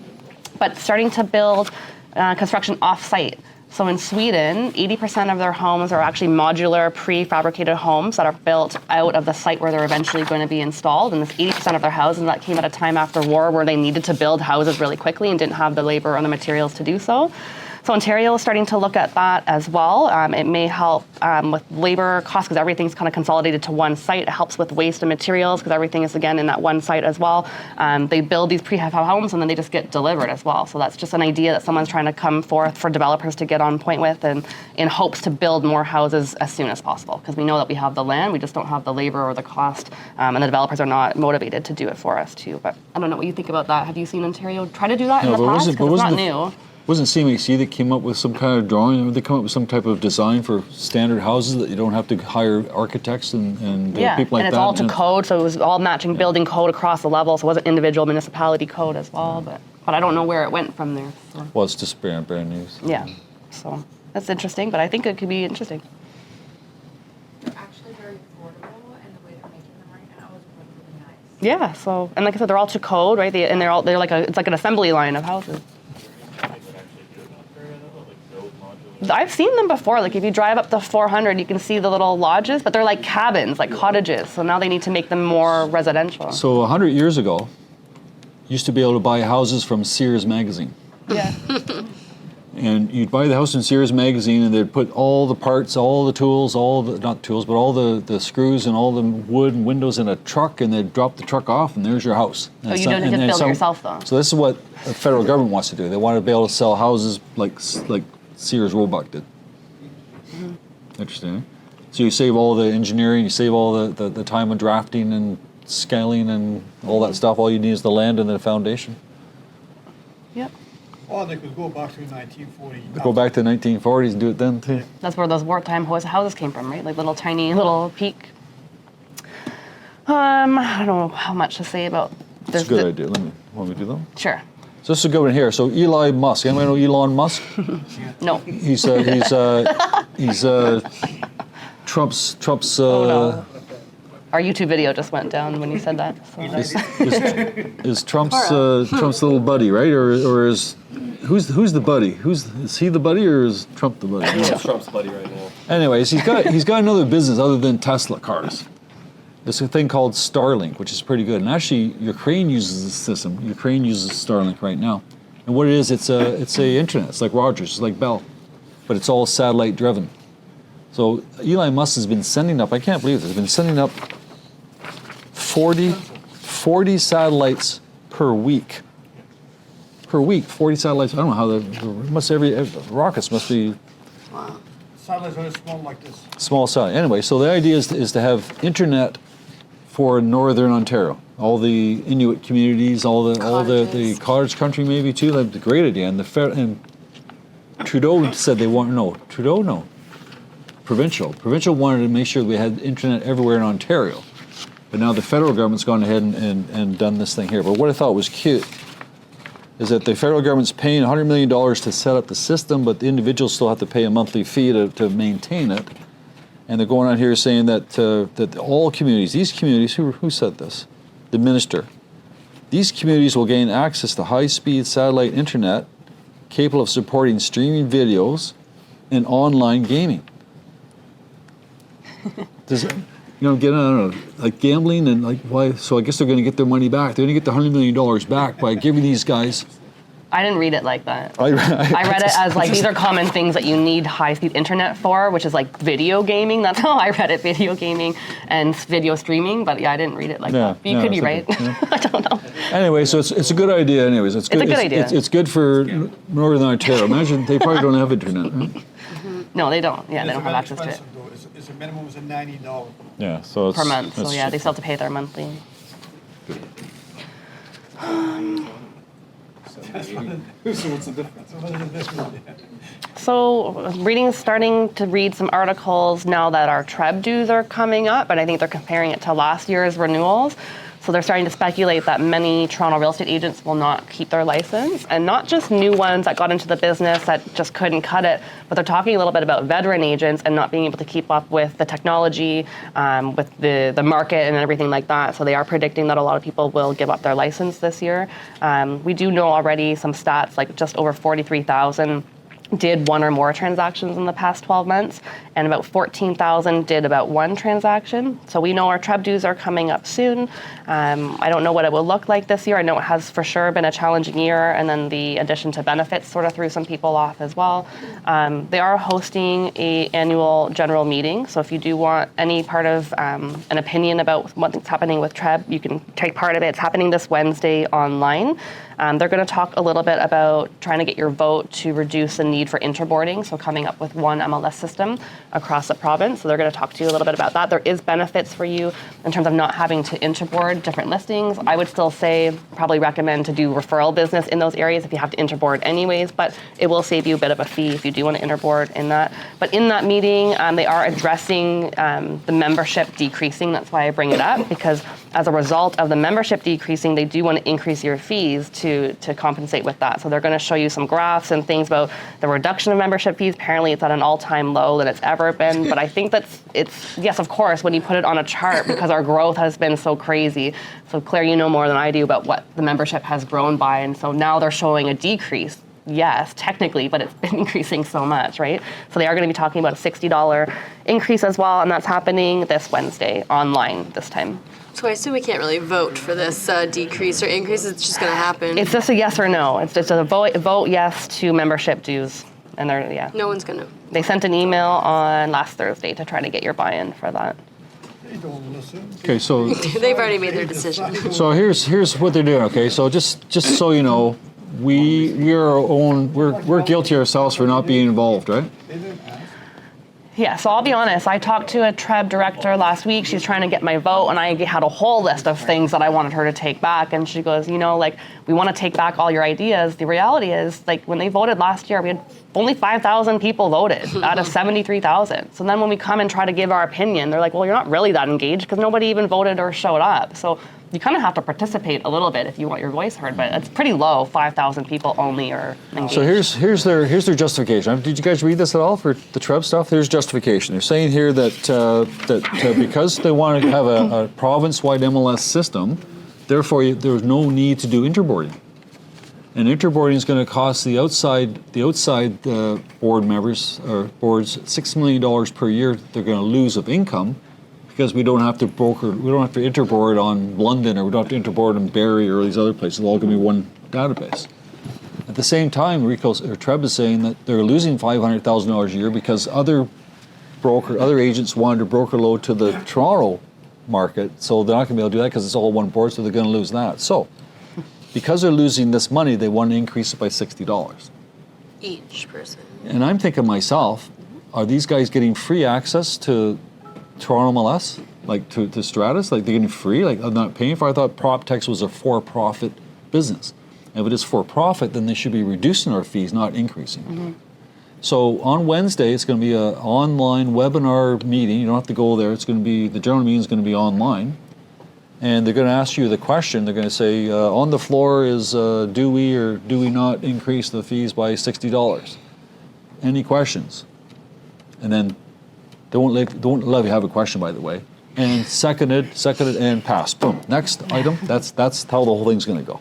but starting to build construction off-site. So in Sweden, 80% of their homes are actually modular, prefabricated homes that are built out of the site where they're eventually going to be installed. And this 80% of their houses, that came at a time after war where they needed to build houses really quickly and didn't have the labor or the materials to do so. So Ontario is starting to look at that as well. It may help with labor costs because everything's kind of consolidated to one site. It helps with waste and materials because everything is, again, in that one site as well. They build these prefab homes and then they just get delivered as well. So that's just an idea that someone's trying to come forth for developers to get on point with and in hopes to build more houses as soon as possible because we know that we have the land, we just don't have the labor or the cost, and the developers are not motivated to do it for us too. But I don't know what you think about that. Have you seen Ontario try to do that in the past? Because it's not new. Wasn't CMHC that came up with some kind of drawing? Did they come up with some type of design for standard houses that you don't have to hire architects and people like that? And it's all to code, so it was all matching building code across the level, so it wasn't individual municipality code as well, but I don't know where it went from there. So. Well, it's just brand new. So. Yeah, so that's interesting, but I think it could be interesting. They're actually very affordable, and the way they're making them right now is really nice. Yeah, so, and like I said, they're all to code, right? They're like it's like an assembly line of houses. I've seen them before. Like if you drive up the 400, you can see the little lodges, but they're like cabins, like cottages. So now they need to make them more residential. So 100 years ago, you used to be able to buy houses from Sears magazine. Yeah. And you'd buy the house in Sears magazine and they'd put all the parts, all the tools, not tools, but all the screws and all the wood and windows in a truck and they'd drop the truck off and there's your house. Oh, you don't just build it yourself though. So this is what the federal government wants to do. They want to be able to sell houses like Sears Roebuck did. Mm-hmm. Interesting. Eh? So you save all the engineering, you save all the time of drafting and scaling and all that stuff. All you need is the land and the foundation. Yep. Or they could go back to 1940. Go back to the 1940s and do it then too. That's where those wartime houses came from, right? Like little tiny little peak. I don't know how much to say about this. That's a good idea. Want me to do them? Sure. So this is a good one here. So Eli Musk. Anybody know Elon Musk? No. He's Trump's. Oh no. Our YouTube video just went down when you said that. So. Is Trump's little buddy, right? Or is who's the buddy? Is he the buddy or is Trump the buddy? It's Trump's buddy right now. Anyways, he's got another business other than Tesla cars. There's a thing called Starlink, which is pretty good. And actually, Ukraine uses this system. Ukraine uses Starlink right now. And what it is, it's a internet. It's like Rogers, it's like Bell, but it's all satellite driven. So Elon Musk has been sending up, I can't believe this, he's been sending up 40 satellites per week. Per week, 40 satellites. I don't know how rockets must be Satellites are small like this. small satellite. Anyway, so the idea is to have internet for northern Ontario. All the Inuit communities, all the cottage country maybe too. That's a great idea. And and Trudeau said they want Provincial wanted to make sure we had internet everywhere in Ontario. But now the federal government's gone ahead and done this thing here. But what I thought was cute is that the federal government's paying $100 million to set up the system, but the individuals still have to pay a monthly fee to maintain it. And they're going on here saying that that all communities, these communities, who said this? The minister. These communities will gain access to high-speed satellite internet capable of supporting streaming videos and online gaming. Does it, I don't know, like gambling and like why? So I guess they're going to get their money back. They're going to get the $100 million back by giving these guys. I didn't read it like that. I read it as like these are common things that you need high-speed internet for, which is like video gaming. That's how I read it, video gaming and video streaming. But yeah, I didn't read it like that. But you could be right. I don't know. Anyway, so it's a good idea. Anyways, it's good. It's a good idea. It's good for Northern Ontario. Imagine they probably don't have internet. Right? No, they don't. Yeah, they don't have access to it. It's a minimum of $90. Yeah, so it's Per month. So yeah, they still have to pay their monthly. So what's the difference? So starting to read some articles now that our TRREB dues are coming up, and I think they're comparing it to last year's renewals. So they're starting to speculate that many Toronto real estate agents will not keep their license, and not just new ones that got into the business that just couldn't cut it, but they're talking a little bit about veteran agents and not being able to keep up with the technology, with the market and everything like that. So they are predicting that a lot of people will give up their license this year. We do know already some stats, like just over 43,000 did one or more transactions in the past 12 months, and about 14,000 did about one transaction. So we know our TRREB dues are coming up soon. I don't know what it will look like this year. I know it has for sure been a challenging year, and then the addition to benefits sort of threw some people off as well. They are hosting an annual general meeting, so if you do want any part of an opinion about what's happening with TRREB, you can take part of it. It's happening this Wednesday online. They're going to talk a little bit about trying to get your vote to reduce the need for interboarding, so coming up with one MLS system across the province. So they're going to talk to you a little bit about that. There is benefits for you in terms of not having to interboard different listings. I would still say probably recommend to do referral business in those areas if you have to interboard anyways, but it will save you a bit of a fee if you do want to interboard in that. But in that meeting, they are addressing the membership decreasing. That's why I bring it up, because as a result of the membership decreasing, they do want to increase your fees to compensate with that. So they're going to show you some graphs and things about the reduction of membership fees. Apparently it's at an all-time low that it's ever been, but I think it's yes, of course, when you put it on a chart, because our growth has been so crazy. So Claire, you know more than I do about what the membership has grown by, and so now they're showing a decrease. Yes, technically, but it's been increasing so much, right? So they are going to be talking about a $60 increase as well, and that's happening this Wednesday online this time. So I assume we can't really vote for this decrease or increase. It's just going to happen. It's just a yes or no. It's just a vote yes to membership dues, and No one's going to. They sent an email on last Thursday to try to get your buy-in for that. They don't listen. Okay, so They've already made their decision. so here's what they're doing. Okay, so just so you know, we're guilty ourselves for not being involved, right? They didn't ask. Yeah, so I'll be honest, I talked to a TRREB director last week. She's trying to get my vote, and I had a whole list of things that I wanted her to take back. And she goes, we want to take back all your ideas. The reality is, when they voted last year, we had only 5,000 people voted out of 73,000. So then when we come and try to give our opinion, they're like, well, you're not really that engaged because nobody even voted or showed up. So you kind of have to participate a little bit if you want your voice heard, but it's pretty low. 5,000 people only are engaged. So here's their justification. Did you guys read this at all for the TRREB stuff? There's justification. They're saying here that because they want to have a province-wide MLS system, therefore there's no need to do interboarding. And interboarding is going to cost the outside board members or boards $6 million per year that they're going to lose of income, because we don't have to interboard on London, or we don't have to interboard on Barrie or these other places. It's all going to be one database. At the same time, TRREB is saying that they're losing $500,000 a year because other agents wanted to broker load to the Toronto market, so they're not going to be able to do that because it's all one board, so they're going to lose that. So because they're losing this money, they want to increase it by $60. Each person. And I'm thinking myself, are these guys getting free access to Toronto MLS? Like to Stratus? Like they're getting free? Like I'm not paying for it? I thought PropTex was a for-profit business. If it is for-profit, then they should be reducing our fees, not increasing. So on Wednesday, it's going to be an online webinar meeting. You don't have to go there. It's going to be, the general meeting is going to be online. And they're going to ask you the question. They're going to say, on the floor is, do we or do we not increase the fees by $60? Any questions? And then they won't let you have a question, by the way. And seconded, and passed. Boom. Next item. That's how the whole thing's going to go.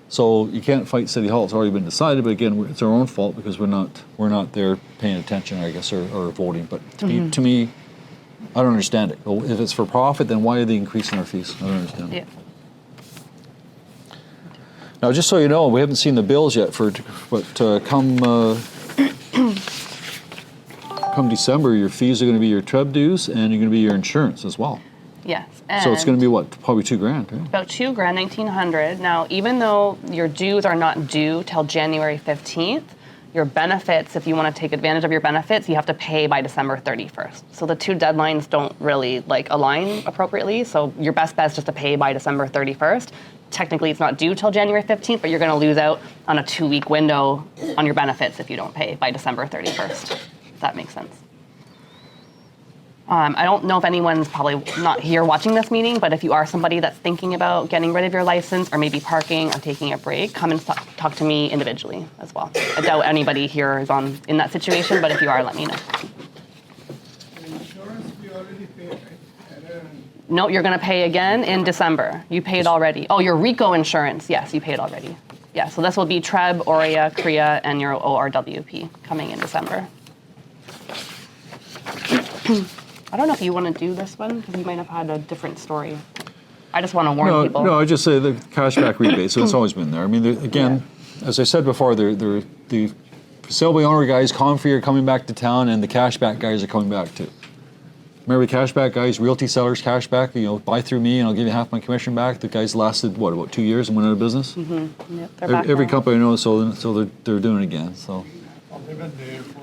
So you can't fight City Hall. It's already been decided. But again, it's our own fault because we're not there paying attention, I guess, or voting. But to me, I don't understand it. Well, if it's for profit, then why are they increasing our fees? I don't understand. Yeah. Now, just so you know, we haven't seen the bills yet but come December, your fees are going to be your TRREB dues and you're going to be your insurance as well. Yes. So it's going to be what? Probably $2,000, right? About $2,000, $1,900. Now, even though your dues are not due till January 15th, your benefits, if you want to take advantage of your benefits, you have to pay by December 31st. So the two deadlines don't really align appropriately. So your best bet is just to pay by December 31st. Technically, it's not due till January 15th, but you're going to lose out on a 2-week window on your benefits if you don't pay by December 31st. If that makes sense. I don't know if anyone's probably not here watching this meeting, but if you are somebody that's thinking about getting rid of your license or maybe parking or taking a break, come and talk to me individually as well. I doubt anybody here is in that situation, but if you are, let me know. Insurance we already paid, right? No, you're going to pay again in December. You paid already. Oh, your RICO insurance. Yes, you paid already. Yeah, so this will be TRREB, OREA, CREA, and your ORWP coming in December. I don't know if you want to do this one because you might have had a different story. I just want to warn people. No, I just say the cashback rebate. So it's always been there. I mean, again, as I said before, the facility owner guys, Comfrey, are coming back to town, and the cashback guys are coming back too. Remember the cashback guys, realty sellers cashback, buy through me and I'll give you half my commission back. The guys lasted, about 2 years and went out of business? Mm-hmm. Yep, they're back Every now. company I know, so they're doing it again. So They've been there for.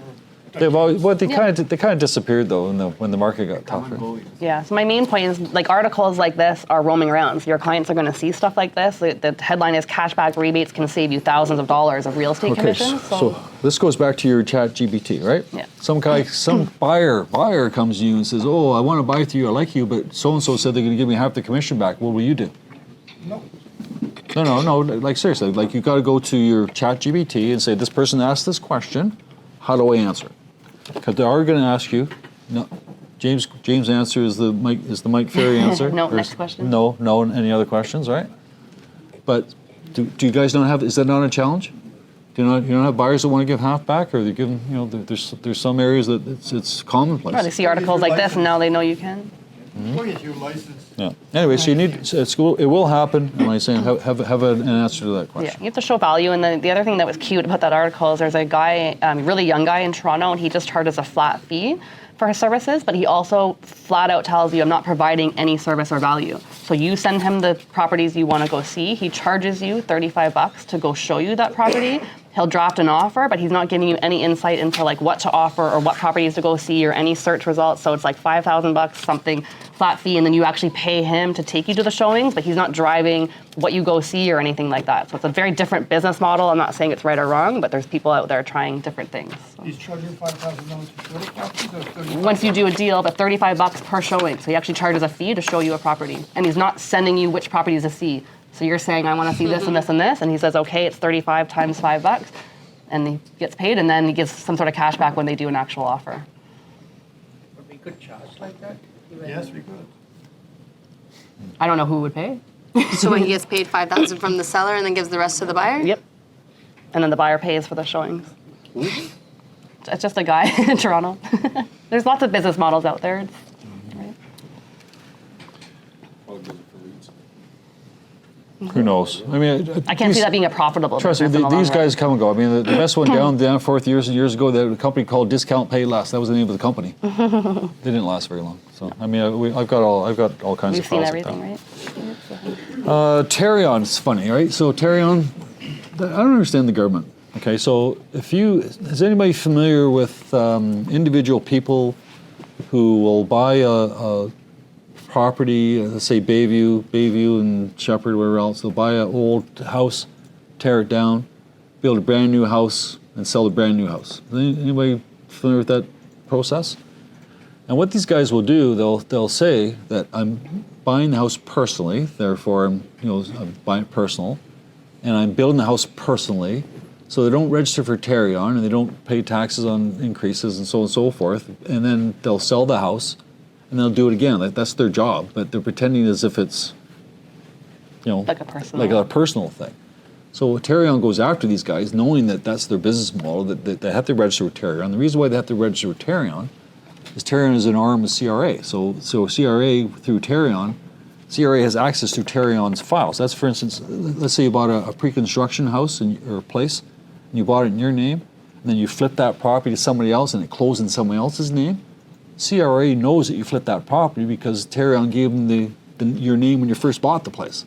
they've always, they kind of disappeared though when the market got tougher. Yeah, so my main point is articles like this are roaming around. So your clients are going to see stuff like this. The headline is cashback rebates can save you thousands of dollars of real estate Okay, commissions. so this goes back to your chat GPT, right? Yeah. Some buyer comes to you and says, oh, I want to buy through you, I like you, but so-and-so said they're going to give me half the commission back. What will you do? No. No, like seriously, like you got to go to your chat GPT and say, this person asked this question, how do I answer it? Because they are going to ask you, no, James' answer is the Mike Ferry answer. No, Or next question. No, any other questions, right? But do you guys not have, is that not a challenge? You don't have buyers that want to give half back, or they're giving, there's some areas that it's commonplace. Right, they see articles like this and now they know you can. Go get your license. Yeah. Anyway, so you need at school. It will happen. And I'm saying have an answer to that Yeah, question. you have to show value. And then the other thing that was cute about that article is there's a guy, really young guy in Toronto, and he just charges a flat fee for his services, but he also flat out tells you, I'm not providing any service or value. So you send him the properties you want to go see. He charges you $35 to go show you that property. He'll draft an offer, but he's not giving you any insight into what to offer or what properties to go see or any search results. So it's like $5,000 something flat fee, and then you actually pay him to take you to the showings, but he's not driving what you go see or anything like that. So it's a very different business model. I'm not saying it's right or wrong, but there's people out there trying different things. So. He's charging $5,000 to show the properties or $35? Once you do a deal, but $35 per showing. So he actually charges a fee to show you a property, and he's not sending you which properties to see. So you're saying, I want to see this and this and this, and he says, okay, it's 35 times $5, and he gets paid, and then he gives some sort of cash back when they do an actual offer. But we could charge like that? Yes, we could. I don't know who would pay. So he gets paid $5,000 from the seller and then gives the rest to the buyer? Yep. And then the buyer pays for the showings. It's just a guy in Toronto. There's lots of business models out there. Right? Who knows? I mean, I can't see that being a profitable Trust me, business in the long these run. guys come and go. I mean, the best one down Danforth years and years ago, they had a company called Discount Pay Less. That was the name of the company. They didn't last very long. So I mean, I've got all kinds We've of seen files like everything, that. right? Terrion's funny, right? So Terrion, I don't understand the government. Okay, so is anybody familiar with individual people who will buy a property, let's say Bayview and Shepherd, wherever else, they'll buy an old house, tear it down, build a brand new house, and sell a brand new house. Is anybody familiar with that process? And what these guys will do, they'll say that I'm buying the house personally, therefore I'm buying it personal, and I'm building the house personally, so they don't register for Terrion and they don't pay taxes on increases and so on and so forth, and then they'll sell the house and they'll do it again. That's their job, but they're pretending as if it's, like a personal thing. So Terrion goes after these guys, knowing that that's their business model, that they have to register with Terrion. The reason why they have to register with Terrion is Terrion is an arm of CRA. So CRA through Terrion, CRA has access to Terrion's files. That's, for instance, let's say you bought a pre-construction house or place, and you bought it in your name, and then you flip that property to somebody else and it closed in somebody else's name. CRA knows that you flipped that property because Terrion gave them your name when you first bought the place.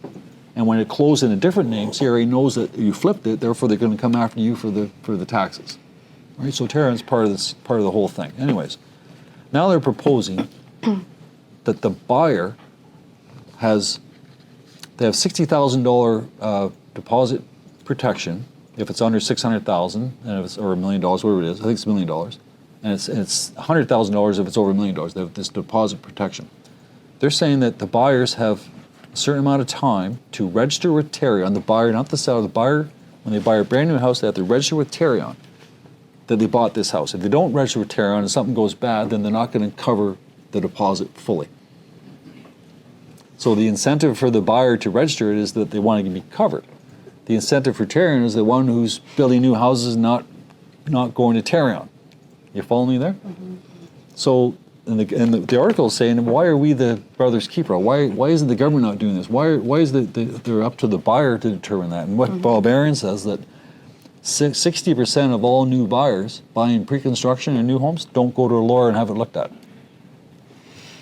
And when it closed in a different name, CRA knows that you flipped it, therefore they're going to come after you for the taxes. Right? So Terrion's part of the whole thing. Anyways, now they're proposing that the buyer they have $60,000 deposit protection if it's under $600,000 and if it's or $1 million, whatever it is. I think it's $1 million, and it's $100,000 if it's over $1 million. They have this deposit protection. They're saying that the buyers have a certain amount of time to register with Terrion. The buyer, not the seller. The buyer, when they buy a brand new house, they have to register with Terrion that they bought this house. If they don't register with Terrion and something goes bad, then they're not going to cover the deposit fully. So the incentive for the buyer to register it is that they want to be covered. The incentive for Terrion is the one who's building new houses not going to Terrion. You follow me there? Mm-hmm. So, and the article is saying, why are we the brother's keeper? Why isn't the government not doing this? Why is they're up to the buyer to determine that? And what Bob Aaron says that 60% of all new buyers buying pre-construction and new homes don't go to a lawyer and have it looked at.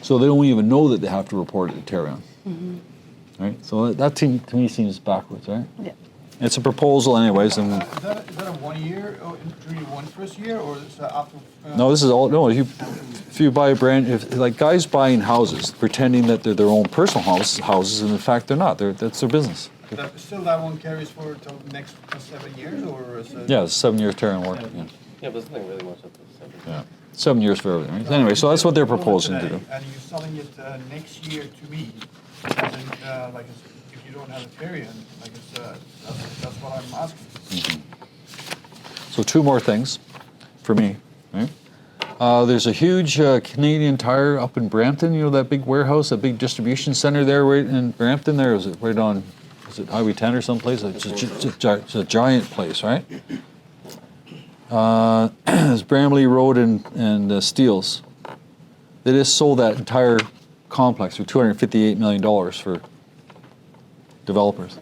So they don't even know that they have to report it to Terrion. Mm-hmm. Right? So that to me seems backwards, right? Yeah. It's a proposal anyways. And is that a 1 year, during one first year, or is that after? No, this is all, no, if you buy like guys buying houses, pretending that they're their own personal houses, and in fact they're not. That's their business. Still that one carries for till the next 7 years, or is it? Yeah, it's 7 years Terrion work. Yeah, but there's nothing really much at the 7 years. Yeah. 7 years for everything. Right? Anyway, so that's what they're proposing to do. And you're selling it next year to me, and then, if you don't have a Terrion, that's what I'm asking. Mm-hmm. So 2 more things for me. Right? There's a huge Canadian Tire up in Brampton. You know that big warehouse, that big distribution center there, right in Brampton. There is it right on. Is it Highway 10 or someplace? It's a giant place, right? It's Bramley Road and Steeles. They just sold that entire complex for $258 million for developers.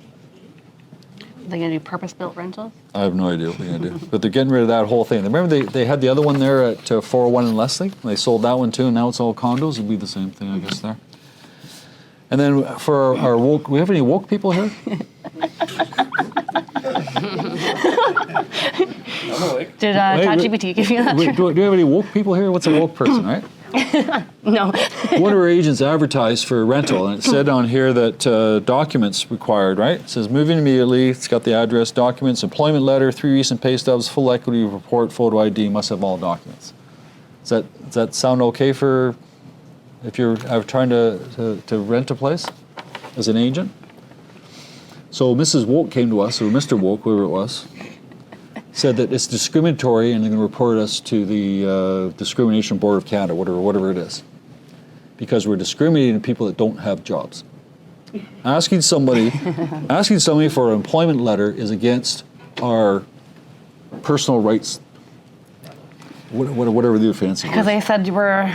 They're going to do purpose-built rentals? I have no idea what they're going to do. But they're getting rid of that whole thing. Remember they had the other one there at 401 in Leslie? They sold that one too, and now it's all condos. It'd be the same thing, I guess, there. And then for our woke, we have any woke people here? Did ChatGPT give you that? Do you have any woke people here? What's a woke person, right? No. One of our agents advertised for rental, and it said on here that documents required, right? It says moving immediately, it's got the address, documents, employment letter, 3 recent pay stubs, full equity report, photo ID, must have all documents. Does that sound okay for if you're trying to rent a place as an agent? So Mrs. Woke came to us, or Mr. Woke, whoever it was, said that it's discriminatory and they're going to report us to the Discrimination Board of Canada, whatever it is, because we're discriminating people that don't have jobs. Asking somebody for an employment letter is against our personal rights. Whatever the offense is. Because they said we're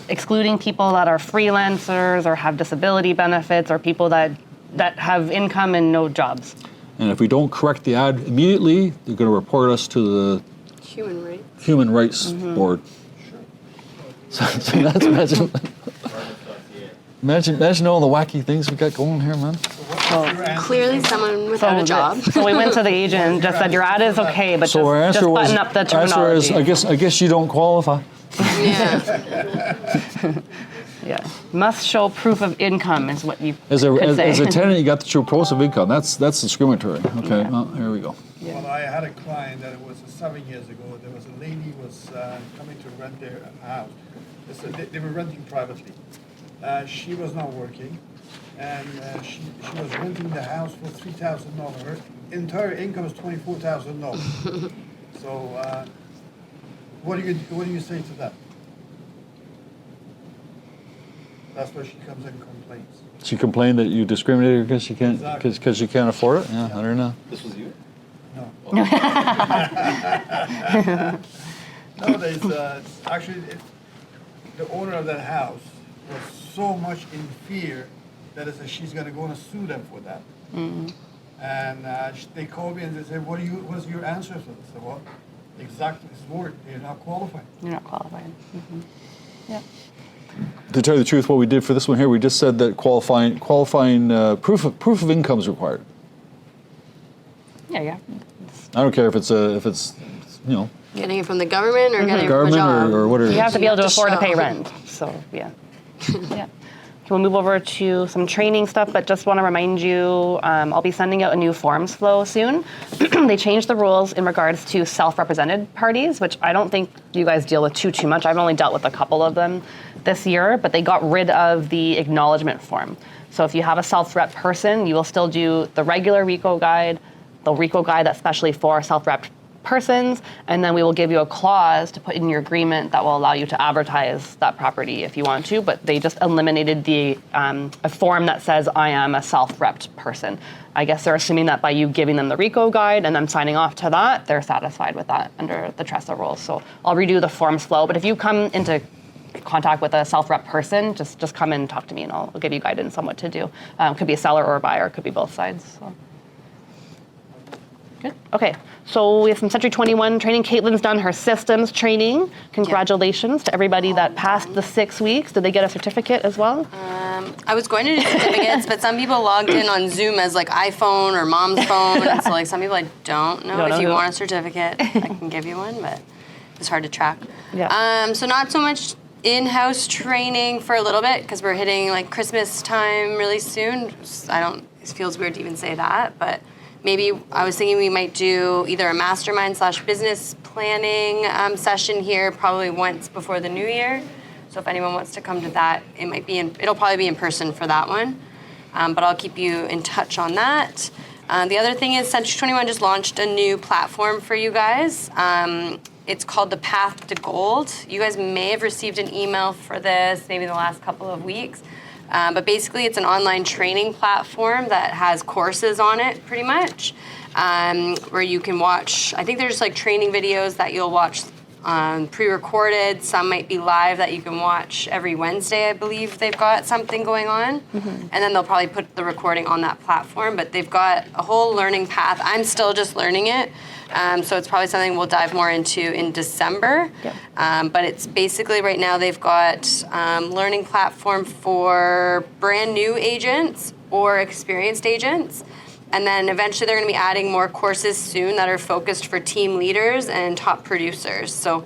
excluding people that are freelancers or have disability benefits or people that have income and no jobs. And if we don't correct the ad immediately, they're going to report us to the Human Rights Board. Sure. So that's imagine. Imagine all the wacky things we got going here, man. Clearly someone without a job. So we went to the agent and just said your ad is okay, but So our just answer was, button up the answer is, terminology. I guess you don't qualify. Yeah. Yeah, must show proof of income is what you As could say. a tenant, you got to show proof of income. That's discriminatory. Okay, Yeah. well, here we go. Well, I had a client that it was 7 years ago. There was a lady was coming to rent their house. They were renting privately. She was not working, and she was renting the house for $3,000. Her entire income was $24,000. So, what do you say to that? That's where she comes and complains. She complained that you discriminated because she can't Exactly. because she can't afford it. Yeah, I don't know. This was you? No. Nowadays, actually, the owner of that house was so much in fear that she's going to go and sue them for that. Mm-hmm. And they called me and they said, "What's your answer to this?" I said, "Well, exactly this word. You're not qualified." You're not qualified. Yeah. To tell you the truth, what we did for this one here, we just said that qualifying proof of income is required. Yeah. I don't care if it's Getting it from the government or getting it from a government job. or whatever. You have to be able to afford to pay show. rent. So yeah. Yeah. We'll move over to some training stuff, but just want to remind you, I'll be sending out a new forms flow soon. They changed the rules in regards to self-represented parties, which I don't think you guys deal with too much. I've only dealt with a couple of them this year, but they got rid of the acknowledgement form. So if you have a self-rep person, you will still do the regular RICO guide, the RICO guide that's specially for self-rep persons, and then we will give you a clause to put in your agreement that will allow you to advertise that property if you want to, but they just eliminated the a form that says I am a self-repped person. I guess they're assuming that by you giving them the RICO guide and them signing off to that, they're satisfied with that under the TRREB rules. So I'll redo the forms flow, but if you come into contact with a self-rep person, just come in and talk to me and I'll give you guidance on what to do. Could be a seller or a buyer, could be both sides. So. Good. Okay, so we have some Century 21 training. Katelyn's done her systems training. Congratulations to everybody that passed the 6 weeks. Did they get a certificate as well? I was going to do certificates, but some people logged in on Zoom as like iPhone or mom's phone, and so like some people I don't know. If you want a certificate, I can give you one, but it's hard to track. Yeah. So not so much in-house training for a little bit because we're hitting like Christmas time really soon. It feels weird to even say that, but maybe I was thinking we might do either a mastermind / business planning session here probably once before the new year. So if anyone wants to come to that, it'll probably be in person for that one. But I'll keep you in touch on that. The other thing is Century 21 just launched a new platform for you guys. It's called the Path to Gold. You guys may have received an email for this maybe in the last couple of weeks. But basically, it's an online training platform that has courses on it, pretty much, where you can watch. I think there's like training videos that you'll watch pre-recorded. Some might be live that you can watch every Wednesday, I believe they've got something going on. And then they'll probably put the recording on that platform. But they've got a whole learning path. I'm still just learning it. So it's probably something we'll dive more into in December. Yep. But it's basically right now they've got learning platform for brand new agents or experienced agents. And then eventually they're going to be adding more courses soon that are focused for team leaders and top producers. So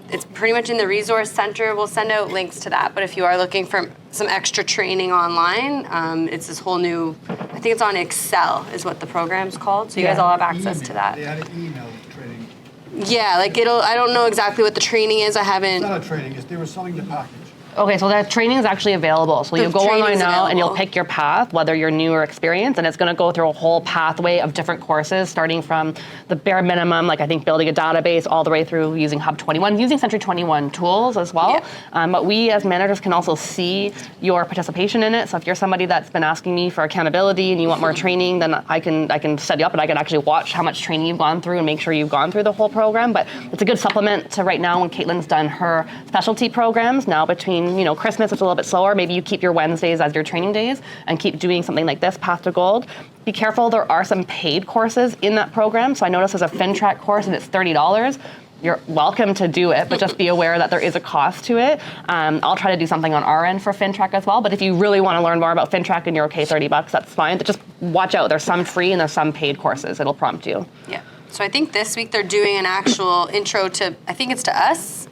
it's pretty much in the resource center. We'll send out links to that. But if you are looking for some extra training online, it's this whole new, I think it's on Excel is what the program's called. So you guys all have access to that. They had an email training. Yeah, like I don't know exactly what the training is. I haven't. It's not a training, they were selling the package. Okay, so that training is actually available. So you'll go online training's now and you'll available. pick your path, whether you're new or experienced, and it's going to go through a whole pathway of different courses, starting from the bare minimum, like I think building a database, all the way through using Hub 21, using Century 21 tools as well. Yeah. But we as managers can also see your participation in it. So if you're somebody that's been asking me for accountability and you want more training, then I can set you up and I can actually watch how much training you've gone through and make sure you've gone through the whole program. But it's a good supplement to right now when Katelyn's done her specialty programs. Now between Christmas, it's a little bit slower. Maybe you keep your Wednesdays as your training days and keep doing something like this, Path to Gold. Be careful, there are some paid courses in that program. So I noticed there's a FinTrack course and it's $30. you're welcome to do it, but just be aware that there is a cost to it. I'll try to do something on our end for FinTrack as well, but if you really want to learn more about FinTrack and you're okay, $30, that's fine. But just watch out, there's some free and there's some paid courses. It'll prompt you. Yeah. So I think this week they're doing an actual intro to, I think it's to us,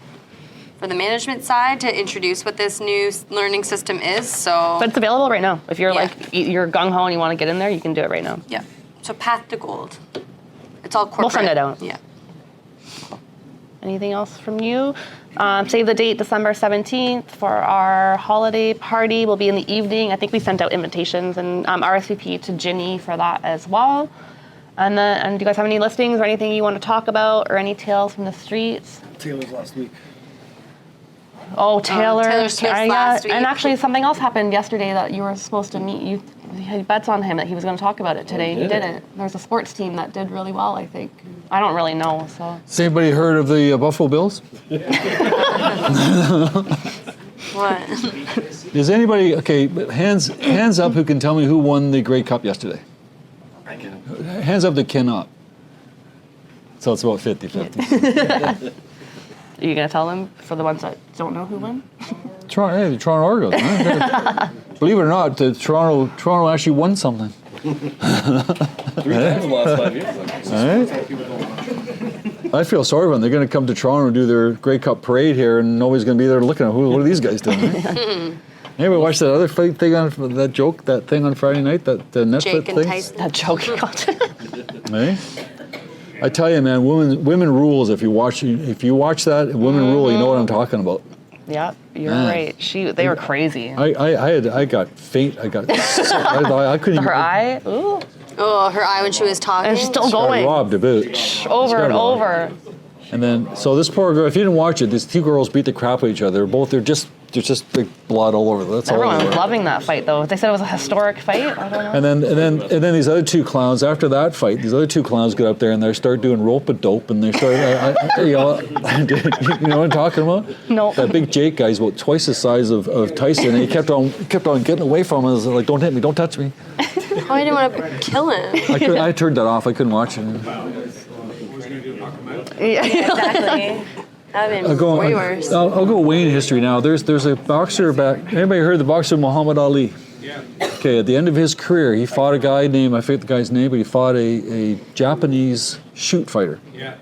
for the management side, to introduce what this new learning system is. So. But it's available right now. If you're Yeah. you're gung-ho and you want to get in there, you can do it right now. Yeah. So Path to Gold. It's all corporate. We'll send it out. Yeah. Anything else from you? Save the date, December 17th for our holiday party. We'll be in the evening. I think we sent out invitations and RSVP to Ginny for that as well. And do you guys have any listings or anything you want to talk about or any tales from the streets? Taylor's last week. Oh, Taylor. Taylor Swift's last week. And actually something else happened yesterday that you were supposed to meet. You had bets on him that he was going to talk about it today, and he didn't. There was a sports team that did really well, I think. I don't really know, so. Has anybody heard of the Buffalo Bills? What? Is anybody, okay, hands up who can tell me who won the Grey Cup yesterday? I can. Hands up that cannot. So it's about 50-50. Are you going to tell them for the ones that don't know who won? Toronto, the Toronto Argos. Huh? Believe it or not, Toronto actually won something. 3 times in the last 5 years. All right. I feel sorry for them. They're going to come to Toronto and do their Grey Cup parade here, and nobody's going to be there looking at what are these guys doing. Anybody watch that other thing on that thing on Friday night, that Netflix Jake and thing? Tyson. That joke you called it. Eh? I tell you, man, women rules. If you watch that, women rule. You know what I'm talking about. Yeah, you're Man. right. They were crazy. I got faint. I got. I couldn't. Her eye, ooh, Oh, her eye when she was talking. and she's still Got going robbed a bit. over and got robbed. over. And then, so this poor girl. If you didn't watch it, these two girls beat the crap out of each other. They're just big blood all over. That's all. Everyone they was were. loving that fight, though. They said it was a historic fight. I don't know. And then these other two clowns. After that fight, these other two clowns get up there and they start doing rope a dope, and they start. You know what I'm talking about? No. That big Jake guy's about twice the size of Tyson, and he kept on getting away from him. I was like, "Don't hit me! Don't touch me!" Oh, I didn't want to kill him. I turned that off. I couldn't watch it. Yeah. Exactly. That would have been way worse. I'll go Wayne history now. There's a boxer back. Anybody heard of the boxer Muhammad Ali? Yeah. Okay, at the end of his career, he fought a guy named, I forget the guy's name, but he fought a Japanese shoot fighter. Yeah.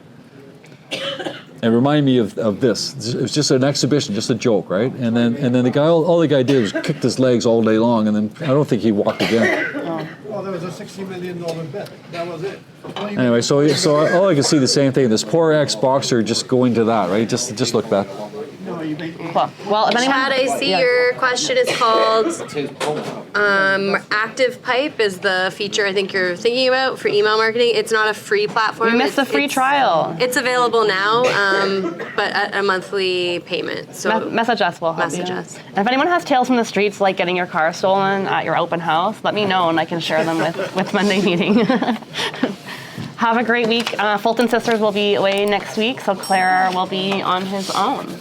It reminded me of this. It was just an exhibition, just a joke, right? And then the guy, all the guy did was kicked his legs all day long, and then I don't think he walked again. Well, there was a $60 million bet. That was it. Anyway, so all I can see the same thing. This poor ex-boxer just going to that, right? Just look back. Cool. Well, if anyone, Chad, I see your question is called Active Pipe is the feature I think you're thinking about for email marketing. It's not a free platform. You missed the free trial. It's available now, but at a monthly payment. So Message us, we'll help Message you. us. And if anyone has tales from the streets, like getting your car stolen at your open house, let me know and I can share them with Monday meeting. Have a great week. Fulton Sisters will be away next week, so Clare will be on his own.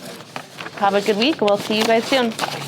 Have a good week. We'll see you guys soon.